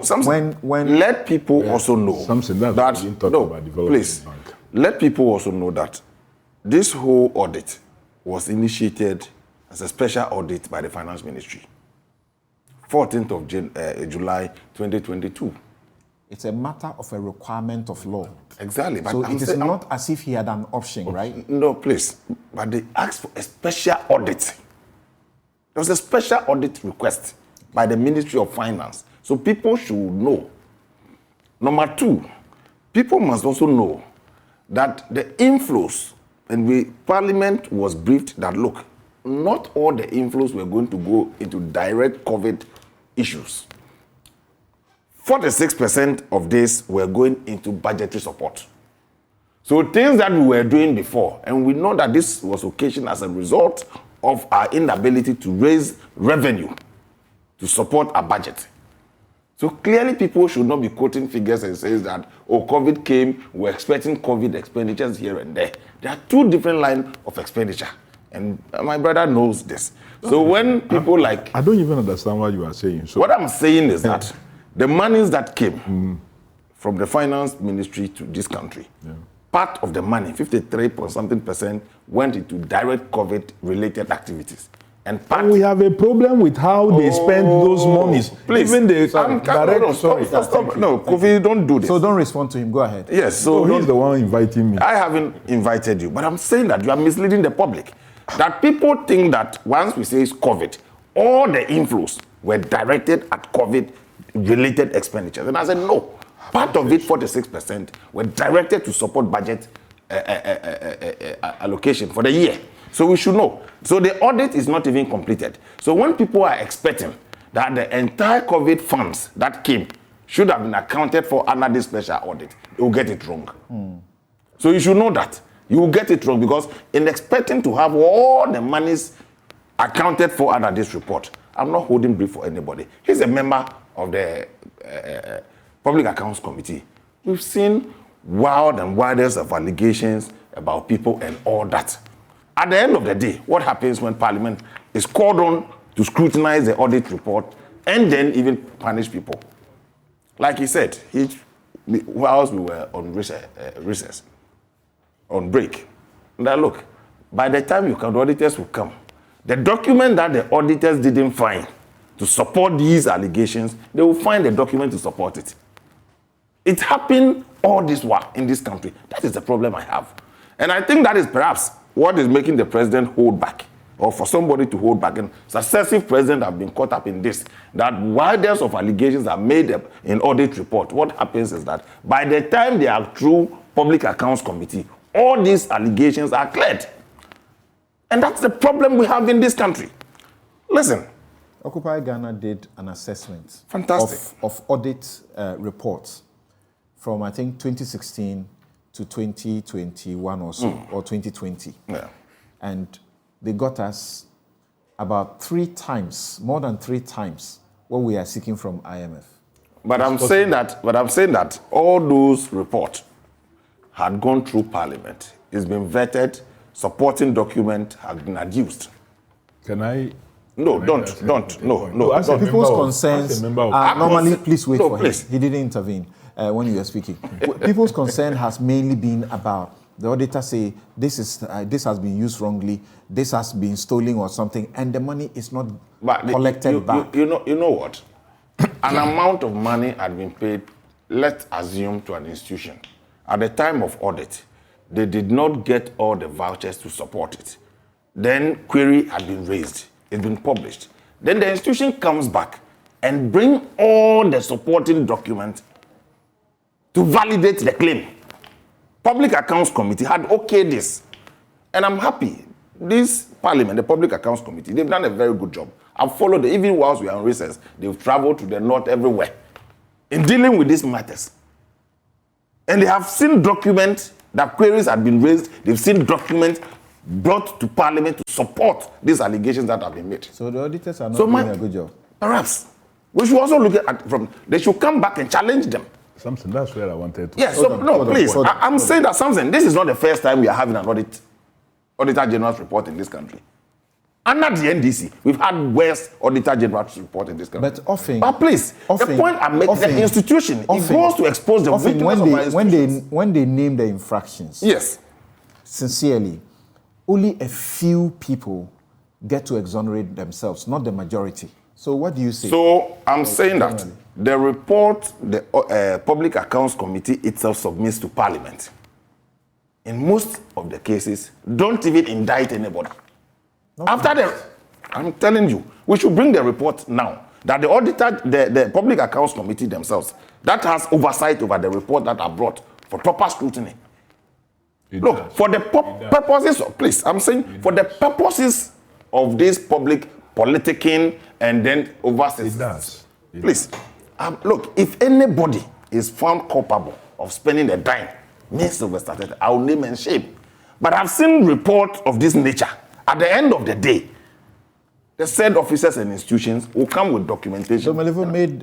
when let people also know Something that about development please bank. let people also know that this whole audit was initiated as a special audit by the Finance Ministry, 14th of July 2022. It's a matter of a requirement of law. Exactly. But So it is not as if he had an option, right? No, please. But they asked for a special audit. There was a special audit request by the Ministry of Finance. So people should know. Number two, people must also know that the inflows, and Parliament was briefed that, look, not all the inflows were going to go into direct COVID issues. 46% of this were going into budgetary support. So things that we were doing before, and we know that this was occasioned as a result of our inability to raise revenue to support our budget. So clearly people should not be quoting figures and saying that, oh, COVID came, we're expecting COVID expenditures here and there. There are two different lines of expenditure. And my brother knows this. So when people I don't even understand what you are saying. So what I'm saying is that the monies that came from the Finance Ministry to this country, part of the money, 53% went into direct COVID-related activities. And part we have a problem with how they spend those monies. Please. Even the Stop. direct. No, Kofi, don't do this. So don't respond to him. Go ahead. Yes. So he's the one inviting me. I haven't invited you, but I'm saying that you are misleading the public. That people think that once we say it's COVID, all the inflows were directed at COVID-related expenditures. And I said, no. Part of it, 46%, were directed to support budget allocation for the year. So we should know. So the audit is not even completed. So when people are expecting that the entire COVID funds that came should have been accounted for under this special audit, they will get it wrong. So you should know that. You will get it wrong because in expecting to have all the monies accounted for under this report, I'm not holding brief for anybody. He's a member of the Public Accounts Committee. We've seen wild and wildest of allegations about people and all that. At the end of the day, what happens when Parliament is called on to scrutinize the audit report and then even punish people? Like he said, whilst we were on recess, on break, that look, by the time the auditors will come, the document that the auditors didn't find to support these allegations, they will find the document to support it. It happened all this while in this country. That is the problem I have. And I think that is perhaps what is making the president hold back, or for somebody to hold back. And successive presidents have been caught up in this, that while there's of allegations are made in audit report, what happens is that by the time they are through Public Accounts Committee, all these allegations are cleared. And that's the problem we have in this country. Listen. Occupy Ghana did an assessment of audit reports from, I think, 2016 to 2021 or so, or 2020. Yeah. And they got us about 3 times, more than 3 times, what we are seeking from IMF. But I'm saying that all those reports had gone through Parliament. It's been vetted, supporting document has been adduced. Can I? No, don't. No. As people's concerns are normally, please wait for please. him. He didn't intervene when you were speaking. People's concern has mainly been about the auditor say this has been used wrongly, this has been stolen or something, and the money is not collected back. You know what? An amount of money had been paid, let's assume, to an institution. At the time of audit, they did not get all the vouchers to support it. Then query had been raised. It's been published. Then the institution comes back and bring all the supporting documents to validate the claim. Public Accounts Committee had okayed this. And I'm happy. This Parliament, the Public Accounts Committee, they've done a very good job. I've followed it, even whilst we are on recess. They've traveled to the north everywhere in dealing with these matters. And they have seen documents that queries had been raised. They've seen documents brought to Parliament to support these allegations that have been made. So the auditors are not doing a good job. Perhaps. We should also look at they should come back and challenge them. Something, that's where I wanted to. Yes, please. I'm saying that something. This is not the first time we are having an Auditor General's report in this country. Under the NDC, we've had worse Auditor General's report in this country. But often, please, the point I'm making, the institution, it goes to expose the weakness of our institutions. When they name the infractions, yes, sincerely, only a few people get to exonerate themselves, not the majority. So what do you say? So I'm saying that the report the Public Accounts Committee itself submits to Parliament, in most of the cases, don't even indict anybody. After I'm telling you, we should bring the report now that the auditor, the Public Accounts Committee themselves, that has oversight over the report that are brought for proper scrutiny. Look, for the purposes of, please, I'm saying, for the purposes of this public politicking and then oversight. It does. Please, look, if anybody is found culpable of spending a dime, means overstated, I will name and shame. But I've seen reports of this nature. At the end of the day, the said officers and institutions will come with documentation. So Malivo made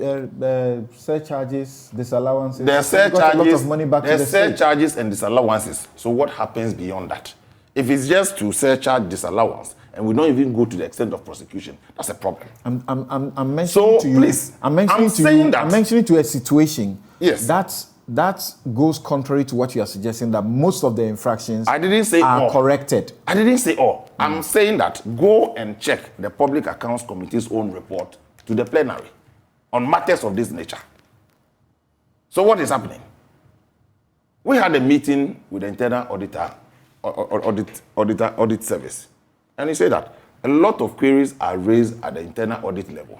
surcharges, disallowances. There are surcharges, surcharges and disallowances. So what happens beyond that? If it's just to surcharge disallowance and we don't even go to the extent of prosecution, that's a problem. I'm mentioning to you. Please, I'm mentioning to a situation. Yes. That goes contrary to what you are suggesting, that most of the infractions I didn't say are all. corrected. I didn't say all. I'm saying that go and check the Public Accounts Committee's own report to the plenary on matters of this nature. So what is happening? We had a meeting with the internal audit service, and he said that a lot of queries are raised at the internal audit level.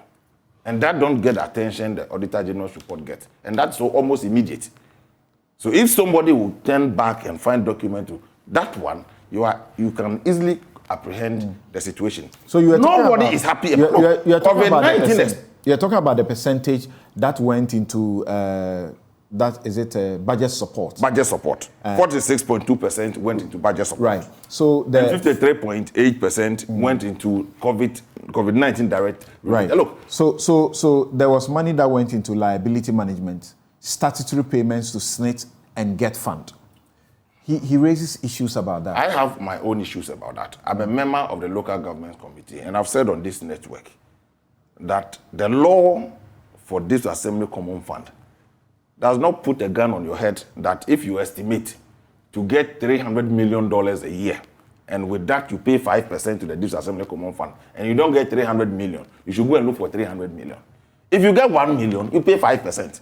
And that don't get the attention the Auditor General's report gets. And that's so almost immediate. So if somebody will turn back and find document to that one, you can easily apprehend the situation. So nobody is happy. You're talking about the percentage that went into budget support. Budget support. 46.2% went into budget support. Right. So the 53.8% went into COVID-19 direct. Right. Look. So there was money that went into liability management, statutory payments to SNIT and GET Fund. He raises issues about that. I have my own issues about that. I'm a member of the local government committee, and I've said on this network that the law for this Assembly Common Fund does not put a gun on your head that if you estimate to get $300 million a year, and with that you pay 5% to the Disassembly Common Fund, and you don't get 300 million, you should go and look for 300 million. If you get 1 million, you pay 5%.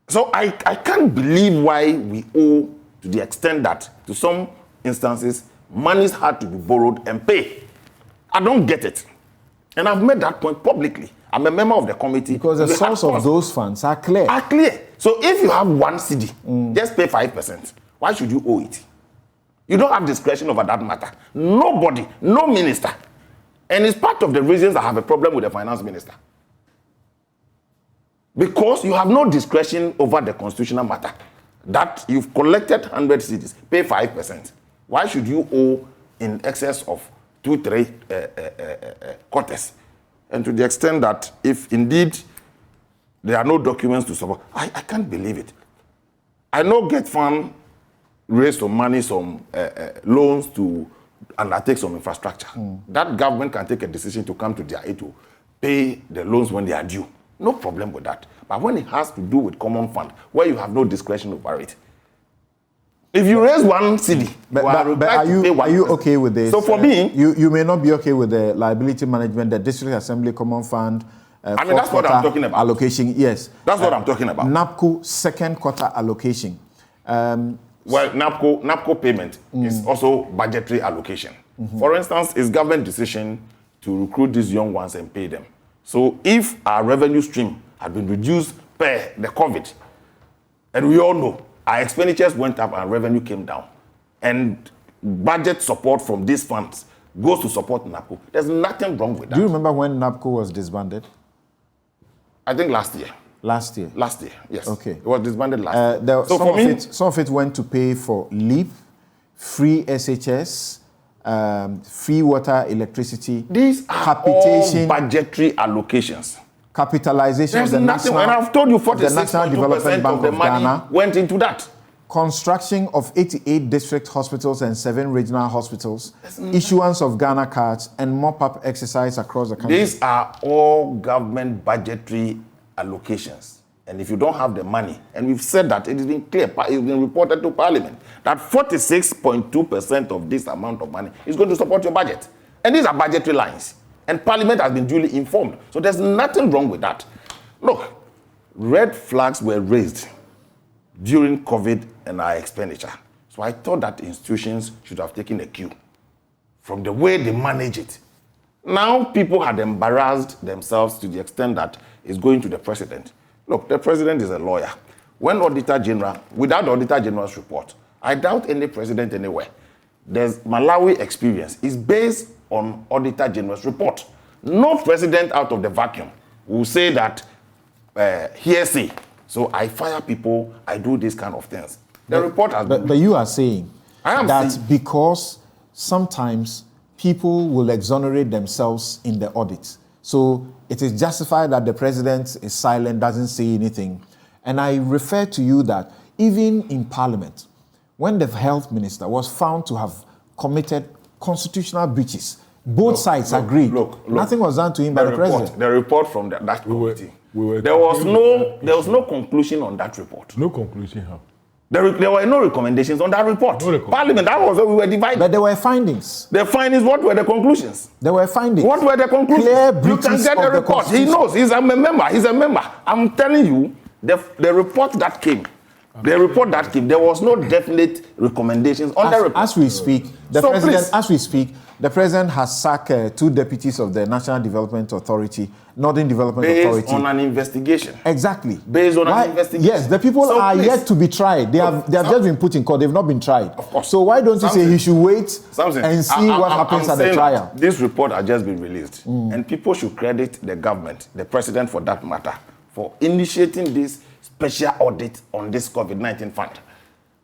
So I can't believe why we owe to the extent that, to some instances, monies had to be borrowed and paid. I don't get it. And I've made that point publicly. I'm a member of the committee. Because the source of those funds are clear. So if you have 1 CD, just pay 5%. Why should you owe it? You don't have discretion over that matter. Nobody, no minister. And it's part of the reasons I have a problem with the finance minister. Because you have no discretion over the constitutional matter. That you've collected 100 CDs, pay 5%. Why should you owe in excess of 2-3 quarters? And to the extent that if indeed there are no documents to support, I can't believe it. I know GET Fund raised some money, some loans to undertake some infrastructure. That government can take a decision to come to their aid to pay the loans when they are due. No problem with that. But when it has to do with common fund, where you have no discretion over it, if you raise 1 CD, but are you okay with this? So for me, you may not be okay with the liability management, the District Assembly Common Fund. That's what I'm talking about. Allocation, yes. That's what I'm talking about. NAPCO second quarter allocation. Well, NAPCO payment is also budgetary allocation. For instance, it's government decision to recruit these young ones and pay them. So if our revenue stream had been reduced per the COVID, and we all know our expenditures went up and revenue came down, and budget support from these funds goes to support NAPCO, there's nothing wrong with that. Do you remember when NAPCO was disbanded? I think last year. Last year, yes. Okay. It was disbanded last year. So some of it went to pay for LEAP, free SHS, free water, electricity. These are all budgetary allocations. capitalization There's of the nothing, national, and I've told you the National 46.2% Development Bank of the of money Ghana, went into that. construction of 88 district hospitals and 7 regional hospitals, issuance of Ghana cards, and mop-up exercise across the country. These are all government budgetary allocations. And if you don't have the money, and we've said that, it has been clear, it's been reported to Parliament, that 46.2% of this amount of money is going to support your budget. And these are budgetary lines. And Parliament has been duly informed. So there's nothing wrong with that. Look, red flags were raised during COVID and our expenditure. So I thought that institutions should have taken a cue from the way they manage it. Now people had embarrassed themselves to the extent that it's going to the president. Look, the president is a lawyer. When Auditor General, without the Auditor General's report, I doubt any president anywhere. There's Malawi experience is based on Auditor General's report. No president out of the vacuum will say that hearsay. So I fire people, I do these kind of things. The report has been... But you are saying that saying, because sometimes people will exonerate themselves in the audit. So it is justified that the president is silent, doesn't say anything. And I refer to you that even in Parliament, when the health minister was found to have committed constitutional breaches, both sides agreed. Nothing was done to him by the president. The report from that committee. There was no conclusion on that report. No conclusion, how? There were no recommendations on that report. Parliament, that was where we were divided. But there were findings. The findings, what were the conclusions? There were findings. What were the conclusions? Clear You can breaches get of the the report. He knows. He's a member. He's a member. I'm telling you, the report that came, there was no definite recommendations on the report. As we speak, the president has sacked 2 deputies of the National Development Authority, Northern Development Authority. Based on an investigation. Exactly. Based on an investigation. Yes, the people are yet to be tried. They have just been put in court. They've not been tried. Of course. So why don't you say he should wait and see what happens at the trial? This report has just been released. And people should credit the government, the president for that matter, for initiating this special audit on this COVID-19 fund.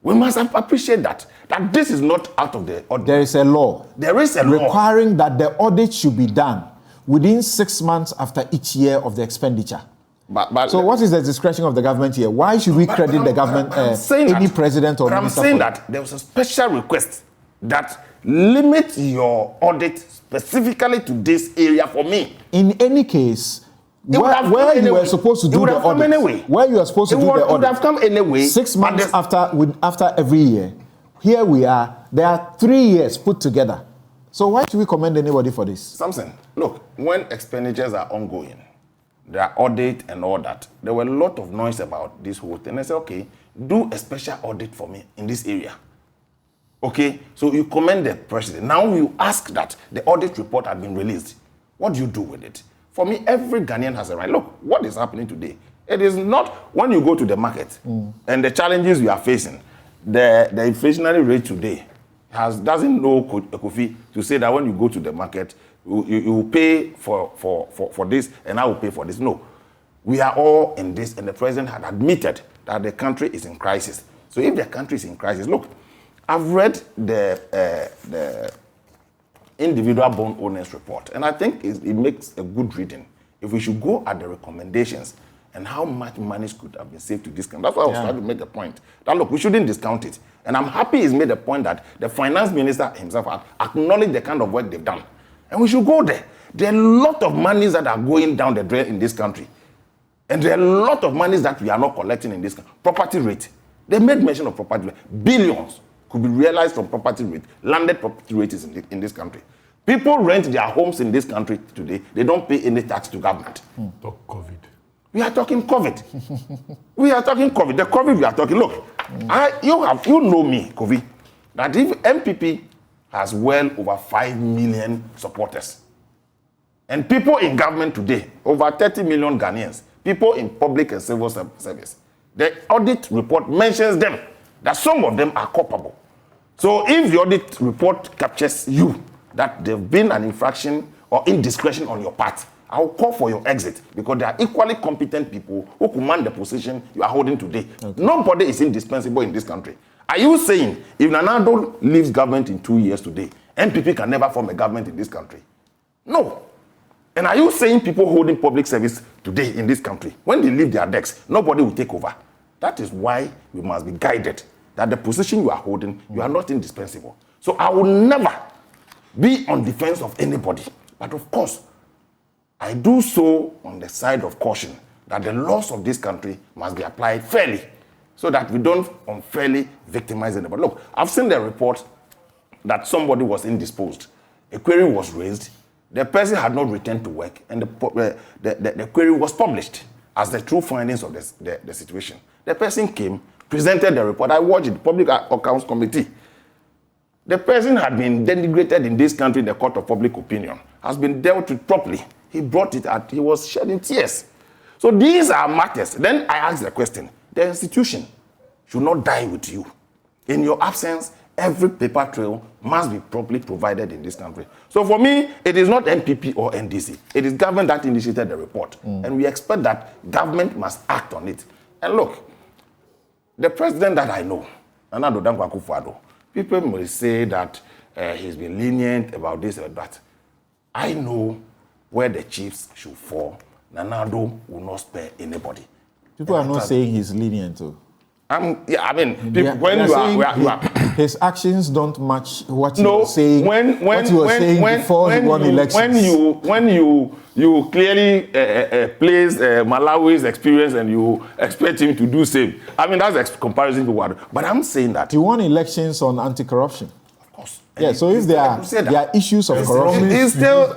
We must appreciate that this is not out of the ordinary. There is a law. There is a law requiring that the audit should be done within 6 months after each year of the expenditure. So what is the discretion of the government here? Why should we credit the government, any president or minister? I'm saying that there was a special request that limit your audit specifically to this area for me. In any case, where you were supposed to do the audit, where you are supposed to do the audit, would have come anyway. 6 months after every year. Here we are. There are 3 years put together. So why should we commend anybody for this? Samson, look, when expenditures are ongoing, there are audit and all that, there were a lot of noise about this whole thing. I said, okay, do a special audit for me in this area. Okay, so you commend the president. Now you ask that the audit report had been released. What do you do with it? For me, every Ghanaian has a right. Look, what is happening today? It is not when you go to the market and the challenges we are facing, the inflationary rate today doesn't know Kofi to say that when you go to the market, you pay for this and I will pay for this. No. We are all in this, and the president had admitted that the country is in crisis. So if the country is in crisis, look, I've read the individual bond owners report, and I think it makes a good reading. If we should go at the recommendations and how much money could have been saved to this country, that's why I was trying to make the point that look, we shouldn't discount it. And I'm happy he's made the point that the finance minister himself acknowledged the kind of work they've done, and we should go there. There are a lot of monies that are going down the drain in this country, and there are a lot of monies that we are not collecting in this country. Property rate, they made mention of property rate. Billions could be realized from property rate. Landed property rate is in this country. People rent their homes in this country today. They don't pay any tax to government. Talk COVID. We are talking COVID. We are talking COVID. The COVID we are talking. Look, you know me, COVID, that if MPP has well over 5 million supporters, and people in government today, over 30 million Ghanaians, people in public and civil service, the audit report mentions them, that some of them are culpable. So if the audit report captures you, that there have been an infraction or indiscretion on your part, I will call for your exit, because there are equally competent people who command the position you are holding today. Okay. Nobody is indispensable in this country. Are you saying if Nana Addo leaves government in 2 years today, NPP can never form a government in this country? No. And are you saying people holding public service today in this country, when they leave their desks, nobody will take over? That is why we must be guided that the position you are holding, you are not indispensable. So I will never be on defense of anybody. But of course, I do so on the side of caution that the laws of this country must be applied fairly so that we don't unfairly victimize anybody. Look, I've seen the report that somebody was indisposed. A query was raised. The person had not returned to work, and the query was published as the true findings of the situation. The person came, presented the report. I watched it, Public Accounts Committee. The person had been denigrated in this country in the court of public opinion, has been dealt with properly. He brought it out, he was shedding tears. So these are matters. Then I asked the question, the institution should not die with you. In your absence, every paper trail must be properly provided in this country. So for me, it is not NPP or NDC. It is government that initiated the report. And we expect that government must act on it. And look, the president that I know, Nana Addo Dankwa Akufo-Addo, people may say that he's been lenient about this or that. I know where the chiefs should fall. Nana Addo will not spare anybody. People are not saying he's lenient too. When you are his actions don't match what you were saying. What you were saying before he won elections. When you clearly place Malawi's experience and you expect him to do same. I mean, that's a comparison to what. But I'm saying that he won elections on anti-corruption. Of course. Yeah. So if there are issues of corruption, it's still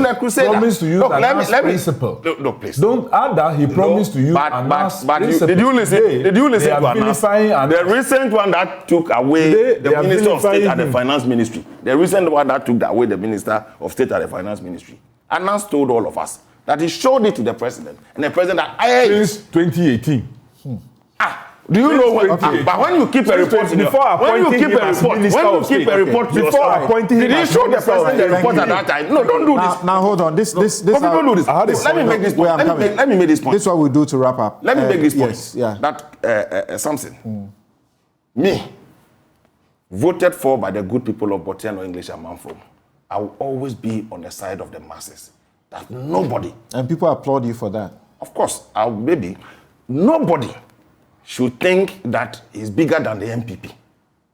a crusader. Promised to use an principle. No, please. Don't add that he promised to use an principle. Did you listen to Anas? The recent one that took away the Minister of State at the Finance Ministry. The recent one that took away the Minister of State at the Finance Ministry. Anas told all of us that he showed it to the president, and the president since 2018. Do you know what? But when you keep a report, before appointing him, did he show the president the report at that time? No, don't do this. Now hold on. This. Don't do this. Let me make this point. Let me make this point. This is what we do to wrap up. Let me make this point. Yes, yeah. That Samson, me, voted for by the good people of Botiano, English and Manfrom. I will always be on the side of the masses. That nobody. And people applaud you for that. Of course, nobody should think that he's bigger than the MPP,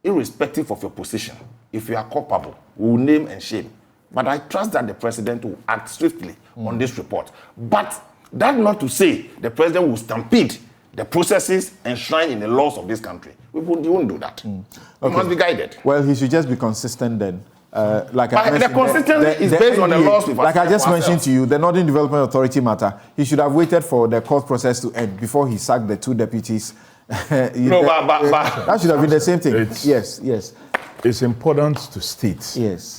irrespective of your position. If you are culpable, we will name and shame. But I trust that the president will act swiftly on this report. But that not to say the president will stampede the processes enshrined in the laws of this country. He won't do that. He must be guided. Well, he should just be consistent then. The consistency is based on the laws. Like I just mentioned to you, the Northern Development Authority matter, he should have waited for the court process to end before he sacked the 2 deputies. That should have been the same thing. Yes. It's important to state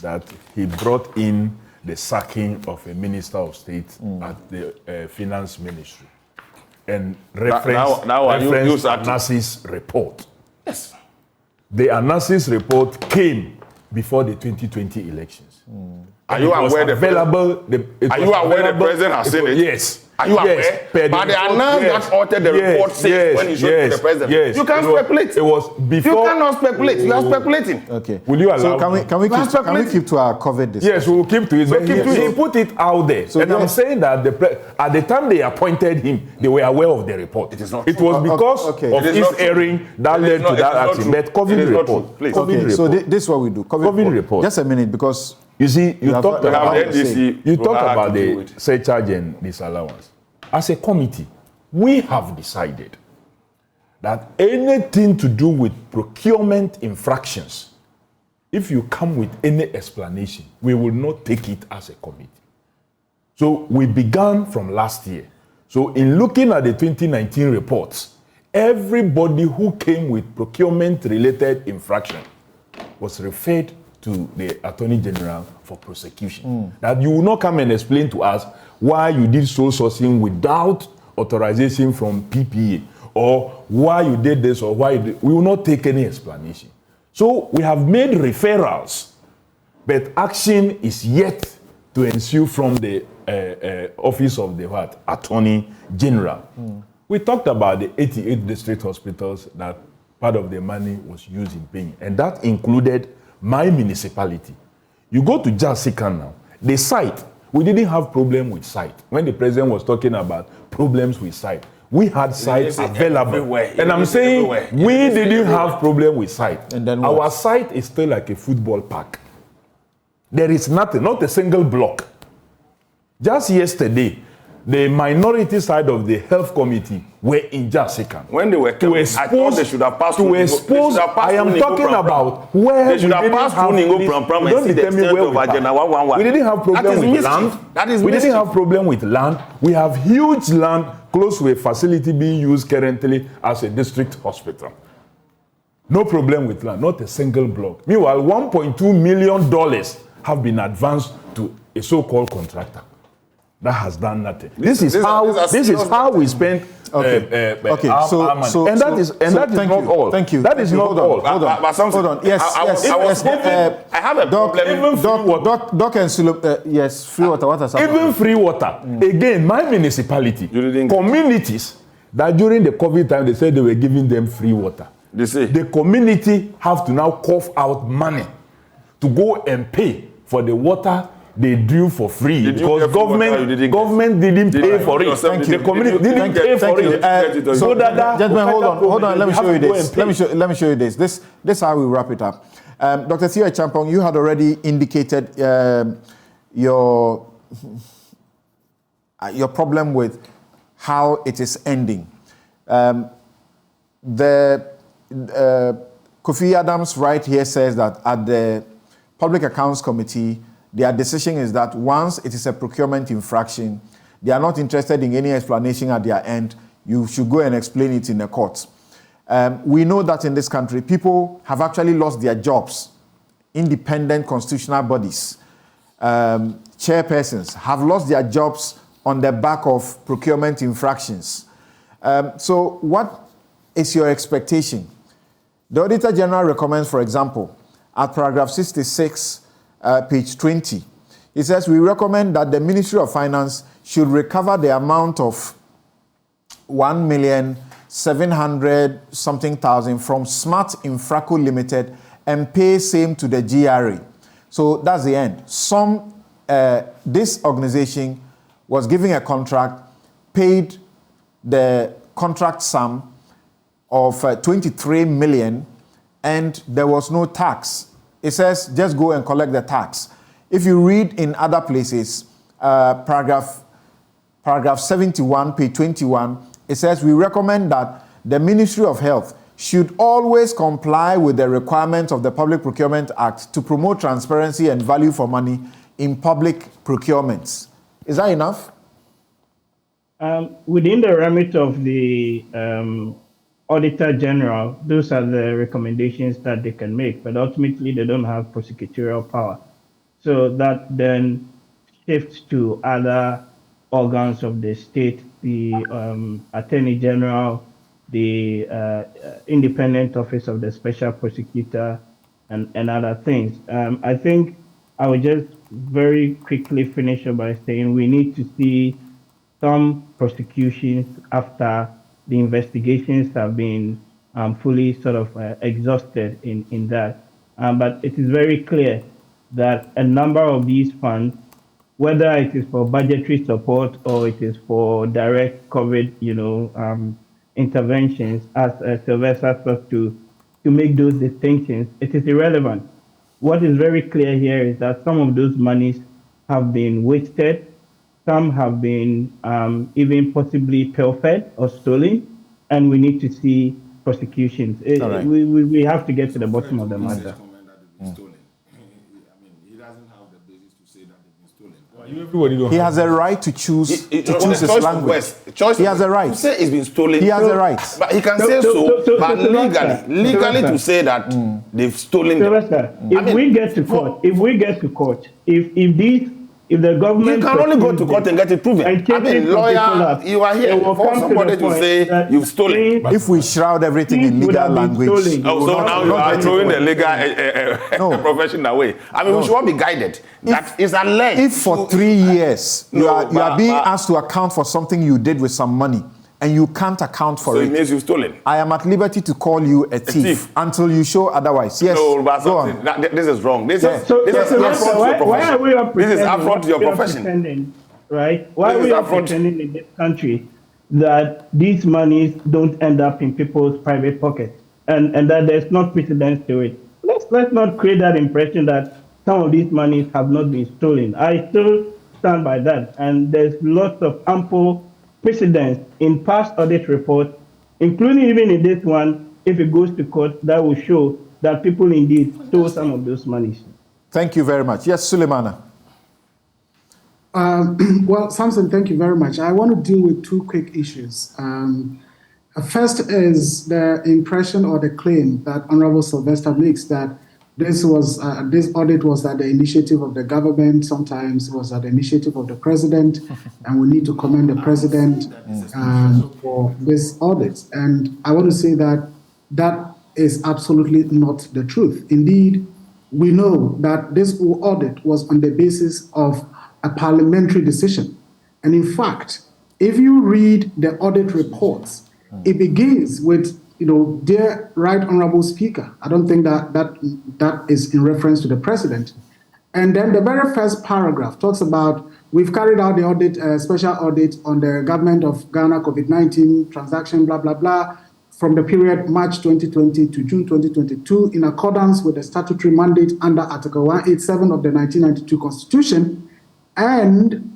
that he brought in the sacking of a Minister of State at the Finance Ministry and reference Anas's report. Yes. The Anas's report came before the 2020 elections. Are you aware the president has seen it? Yes. Are you aware? But the announcement that altered the report says when he showed it to the president. You can't speculate. It was before. You cannot speculate. You are speculating. Okay. Will you allow? So can we keep to our COVID discussion? Yes, we will keep to it. But he put it out there. So I'm saying that at the time they appointed him, they were aware of the report. It is not. It was because of his erring that led to that action. But COVID report. Please. Okay. So this is what we do. COVID report. Just a minute, because you see, you talked about the surcharge and disallowance. As a committee, we have decided that anything to do with procurement infractions, if you come with any explanation, we will not take it as a committee. So we began from last year. So in looking at the 2019 reports, everybody who came with procurement-related infraction was referred to the Attorney General for prosecution. That you will not come and explain to us why you did sole sourcing without authorization from PPA, or why you did this, or why we will not take any explanation. So we have made referrals, but action is yet to ensue from the office of the Attorney General. We talked about the 88 district hospitals that part of the money was used in paying, and that included my municipality. You go to Jasikan now, the site We didn't have problem with site. When the president was talking about problems with site, we had sites available. And I'm saying we didn't have problem with site. And then our site is still like a football park. There is nothing, not a single block. Just yesterday, the minority side of the health committee were in Jasikan. When they were to expose, I thought they should have passed to expose. I am talking about where they should have passed through Ningo Pram and see the extent of Agenda 111. We didn't have problem with land. We didn't have problem with land. We have huge land close to a facility being used currently as a district hospital. No problem with land, not a single block. Meanwhile, $1.2 million have been advanced to a so-called contractor that has done nothing. This is how we spend. Okay. Our money. So and that is not all. Thank you. That is not all. Hold on. Yes. I have a problem. Even free water. Doc and Sulu, yes, free water. What has happened? Even free water. Again, my municipality, communities that during the COVID time they said they were giving them free water. They say the community have to now cough out money to go and pay for the water they drew for free because government didn't pay for it. The community didn't pay for it. So gentlemen, hold on. Let me show you this. Let me show you this. This is how we wrap it up. Dr. Theo Champong, you had already indicated your problem with how it is ending. Kofi Adams right here says that at the Public Accounts Committee, their decision is that once it is a procurement infraction, they are not interested in any explanation at their end. You should go and explain it in the courts. We know that in this country, people have actually lost their jobs. Independent constitutional bodies, chairpersons have lost their jobs on the back of procurement infractions. So what is your expectation? The Auditor General recommends, for example, at paragraph 66, page 20, it says, we recommend that the Ministry of Finance should recover the amount of 1,700,000 from Smart Infraco Limited and pay same to the GRA. So that's the end. This organization was giving a contract, paid the contract sum of 23 million, and there was no tax. It says, just go and collect the tax. If you read in other places, paragraph 71, page 21, it says, we recommend that the Ministry of Health should always comply with the requirements of the Public Procurement Act to promote transparency and value for money in public procurements. Is that enough? Within the remit of the Auditor General, those are the recommendations that they can make, but ultimately they don't have prosecutorial power. So that then shifts to other organs of the state, the Attorney General, the Independent Office of the Special Prosecutor, and other things. I think I would just very quickly finish up by saying we need to see some prosecutions after the investigations have been fully sort of exhausted in that. But it is very clear that a number of these funds, whether it is for budgetary support or it is for direct COVID, interventions, as Sylvester sought to make those distinctions, it is irrelevant. What is very clear here is that some of those monies have been wasted. Some have been even possibly pilfered or stolen, and we need to see prosecutions. Right. We have to get to the bottom of the matter. He has a right to choose his language. He has a right to say it's been stolen. He has a right. But he can say so, but legally to say that they've stolen them. If we get to court, if the government... You can only go to court and get it proven. Lawyer, you are here for somebody to say you've stolen. If we shroud everything in legal language... So now you are throwing the legal profession away. We should all be guided. That is alleged. If for 3 years you are being asked to account for something you did with some money, and you can't account for So it. it means you've stolen. I am at liberty to call you a thief until you show otherwise. Yes, No, but go on. this is wrong. This is So affront to your why are profession. we all This is pretending? affront to your We are profession. pretending, right? Why This are we is all affront. pretending in this country that these monies don't end up in people's private pockets and that there's not precedence to it? Let's not create that impression that some of these monies have not been stolen. I still stand by that, and there's lots of ample precedence in past audit reports, including even in this one, if it goes to court, that will show that people indeed stole some of those monies. Thank you very much. Yes, Suleimana. Well, Samson, thank you very much. I want to deal with two quick issues. First is the impression or the claim that Honorable Sylvester makes that this audit was at the initiative of the government, sometimes it was at the initiative of the president, and we need to commend the president for this audit. And I want to say that that is absolutely not the truth. Indeed, we know that this audit was on the basis of a parliamentary decision. And in fact, if you read the audit reports, it begins with, dear Right Honorable Speaker. I don't think that is in reference to the president. And then the very first paragraph talks about, we've carried out the audit, special audit on the government of Ghana COVID-19 transaction, blah, blah, blah, from the period March 2020 to June 2022, in accordance with the statutory mandate under Article 187 of the 1992 Constitution, and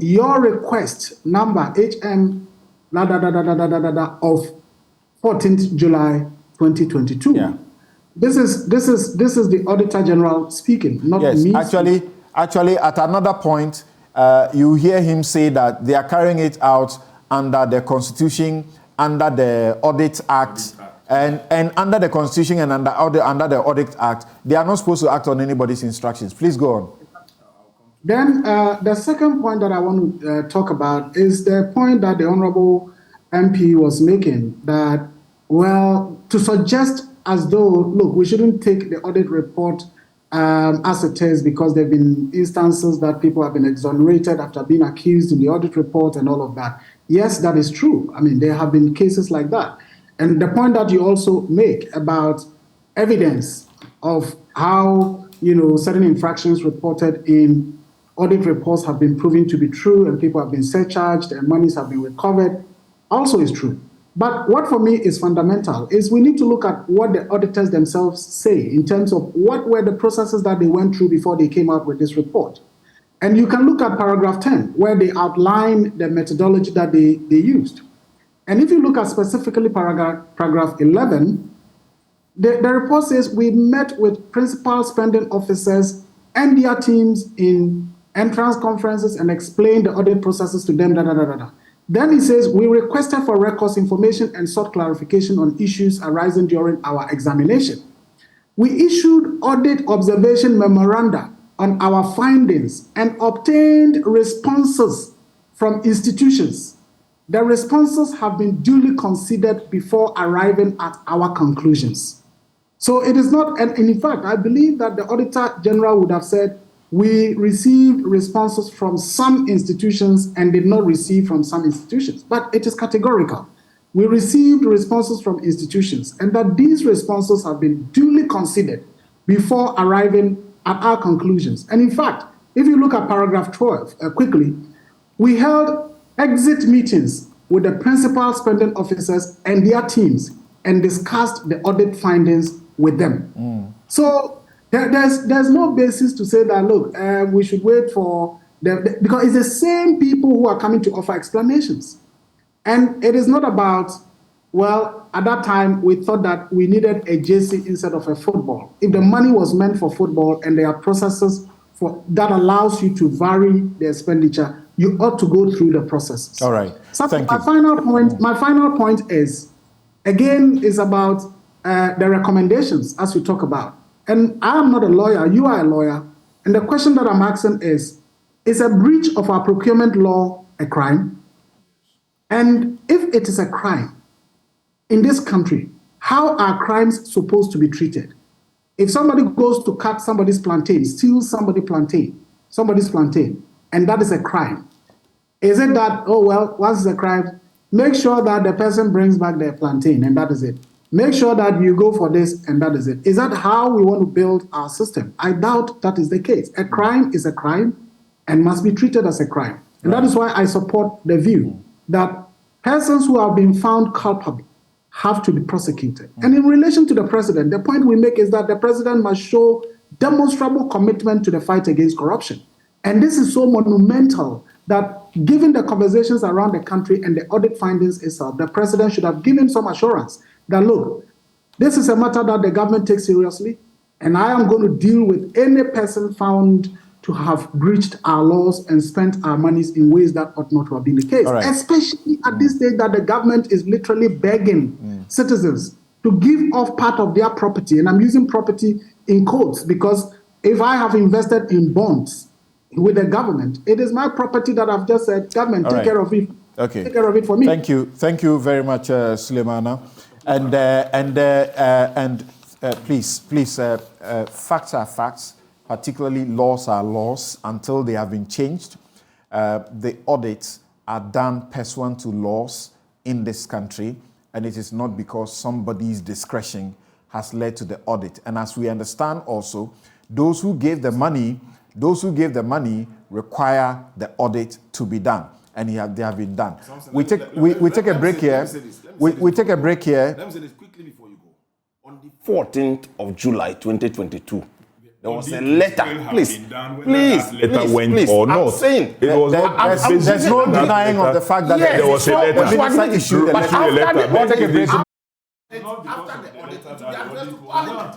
your request number HM of 14th July 2022. Yeah. This is the Auditor General speaking, not me. Actually, at another point, you hear him say that they are carrying it out under the Constitution, under the Audit Act, and under the Constitution and under the Audit Act. They are not supposed to act on anybody's instructions. Please go on. Then the second point that I want to talk about is the point that the Honorable MP was making, that, well, to suggest as though, look, we shouldn't take the audit report as it is because there have been instances that people have been exonerated after being accused in the audit report and all of that. Yes, that is true. I mean, there have been cases like that. And the point that you also make about evidence of how, certain infractions reported in audit reports have been proven to be true and people have been surcharged and monies have been recovered also is true. But what for me is fundamental is we need to look at what the auditors themselves say in terms of what were the processes that they went through before they came out with this report. And you can look at paragraph 10, where they outline the methodology that they used. And if you look at specifically paragraph 11, the report says we met with principal spending officers and their teams in entrance conferences and explained the audit processes to them, Then it says, we requested for records information and sought clarification on issues arising during our examination. We issued audit observation memoranda on our findings and obtained responses from institutions. The responses have been duly considered before arriving at our conclusions. So it is not, and in fact, I believe that the Auditor General would have said, we received responses from some institutions and did not receive from some institutions. But it is categorical. We received responses from institutions and that these responses have been duly considered before arriving at our conclusions. And in fact, if you look at paragraph 12 quickly, we held exit meetings with the principal spending officers and their teams and discussed the audit findings with them. So there's no basis to say that, look, we should wait for because it's the same people who are coming to offer explanations. And it is not about, well, at that time, we thought that we needed a JC instead of a football. If the money was meant for football and there are processes that allows you to vary the expenditure, you ought to go through the processes. All right. So Thank you. My final point is, again, is about the recommendations, as we talk about. And I am not a lawyer, you are a lawyer. And the question that I'm asking is a breach of our procurement law a crime? And if it is a crime in this country, how are crimes supposed to be treated? If somebody goes to cut somebody's plantain, steals somebody's plantain, and that is a crime, is it that, oh, well, once it's a crime, Make sure that the person brings back their plantain, and that is it. Make sure that you go for this, and that is it. Is that how we want to build our system? I doubt that is the case. A crime is a crime and must be treated as a crime. And that is why I support the view that persons who have been found culpable have to be prosecuted. And in relation to the president, the point we make is that the president must show demonstrable commitment to the fight against corruption. And this is so monumental that given the conversations around the country and the audit findings itself, the president should have given some assurance that, look, this is a matter that the government takes seriously, and I am going to deal with any person found to have breached our laws and spent our monies in ways that ought not to have been the case, especially at this stage that the government is literally begging citizens to give off part of their property. And I'm using property in quotes because if I have invested in bonds with the government, it is my property that I've just said, government, take care of it. Okay. Take care of it for me. Thank you very much, Sulemana. And please, facts are facts. Particularly, laws are laws until they have been changed. The audits are done pursuant to laws in this country, and it is not because somebody's discretion has led to the audit. And as we understand also, those who gave the money require the audit to be done, and they have been done. We take a break here. We take a break here. Let me say this quickly before you go. On the 14th of July, 2022. There was a letter, please, or not. I'm saying, there's no denying of the fact that there was a letter. The minister issued the letter. After the audit,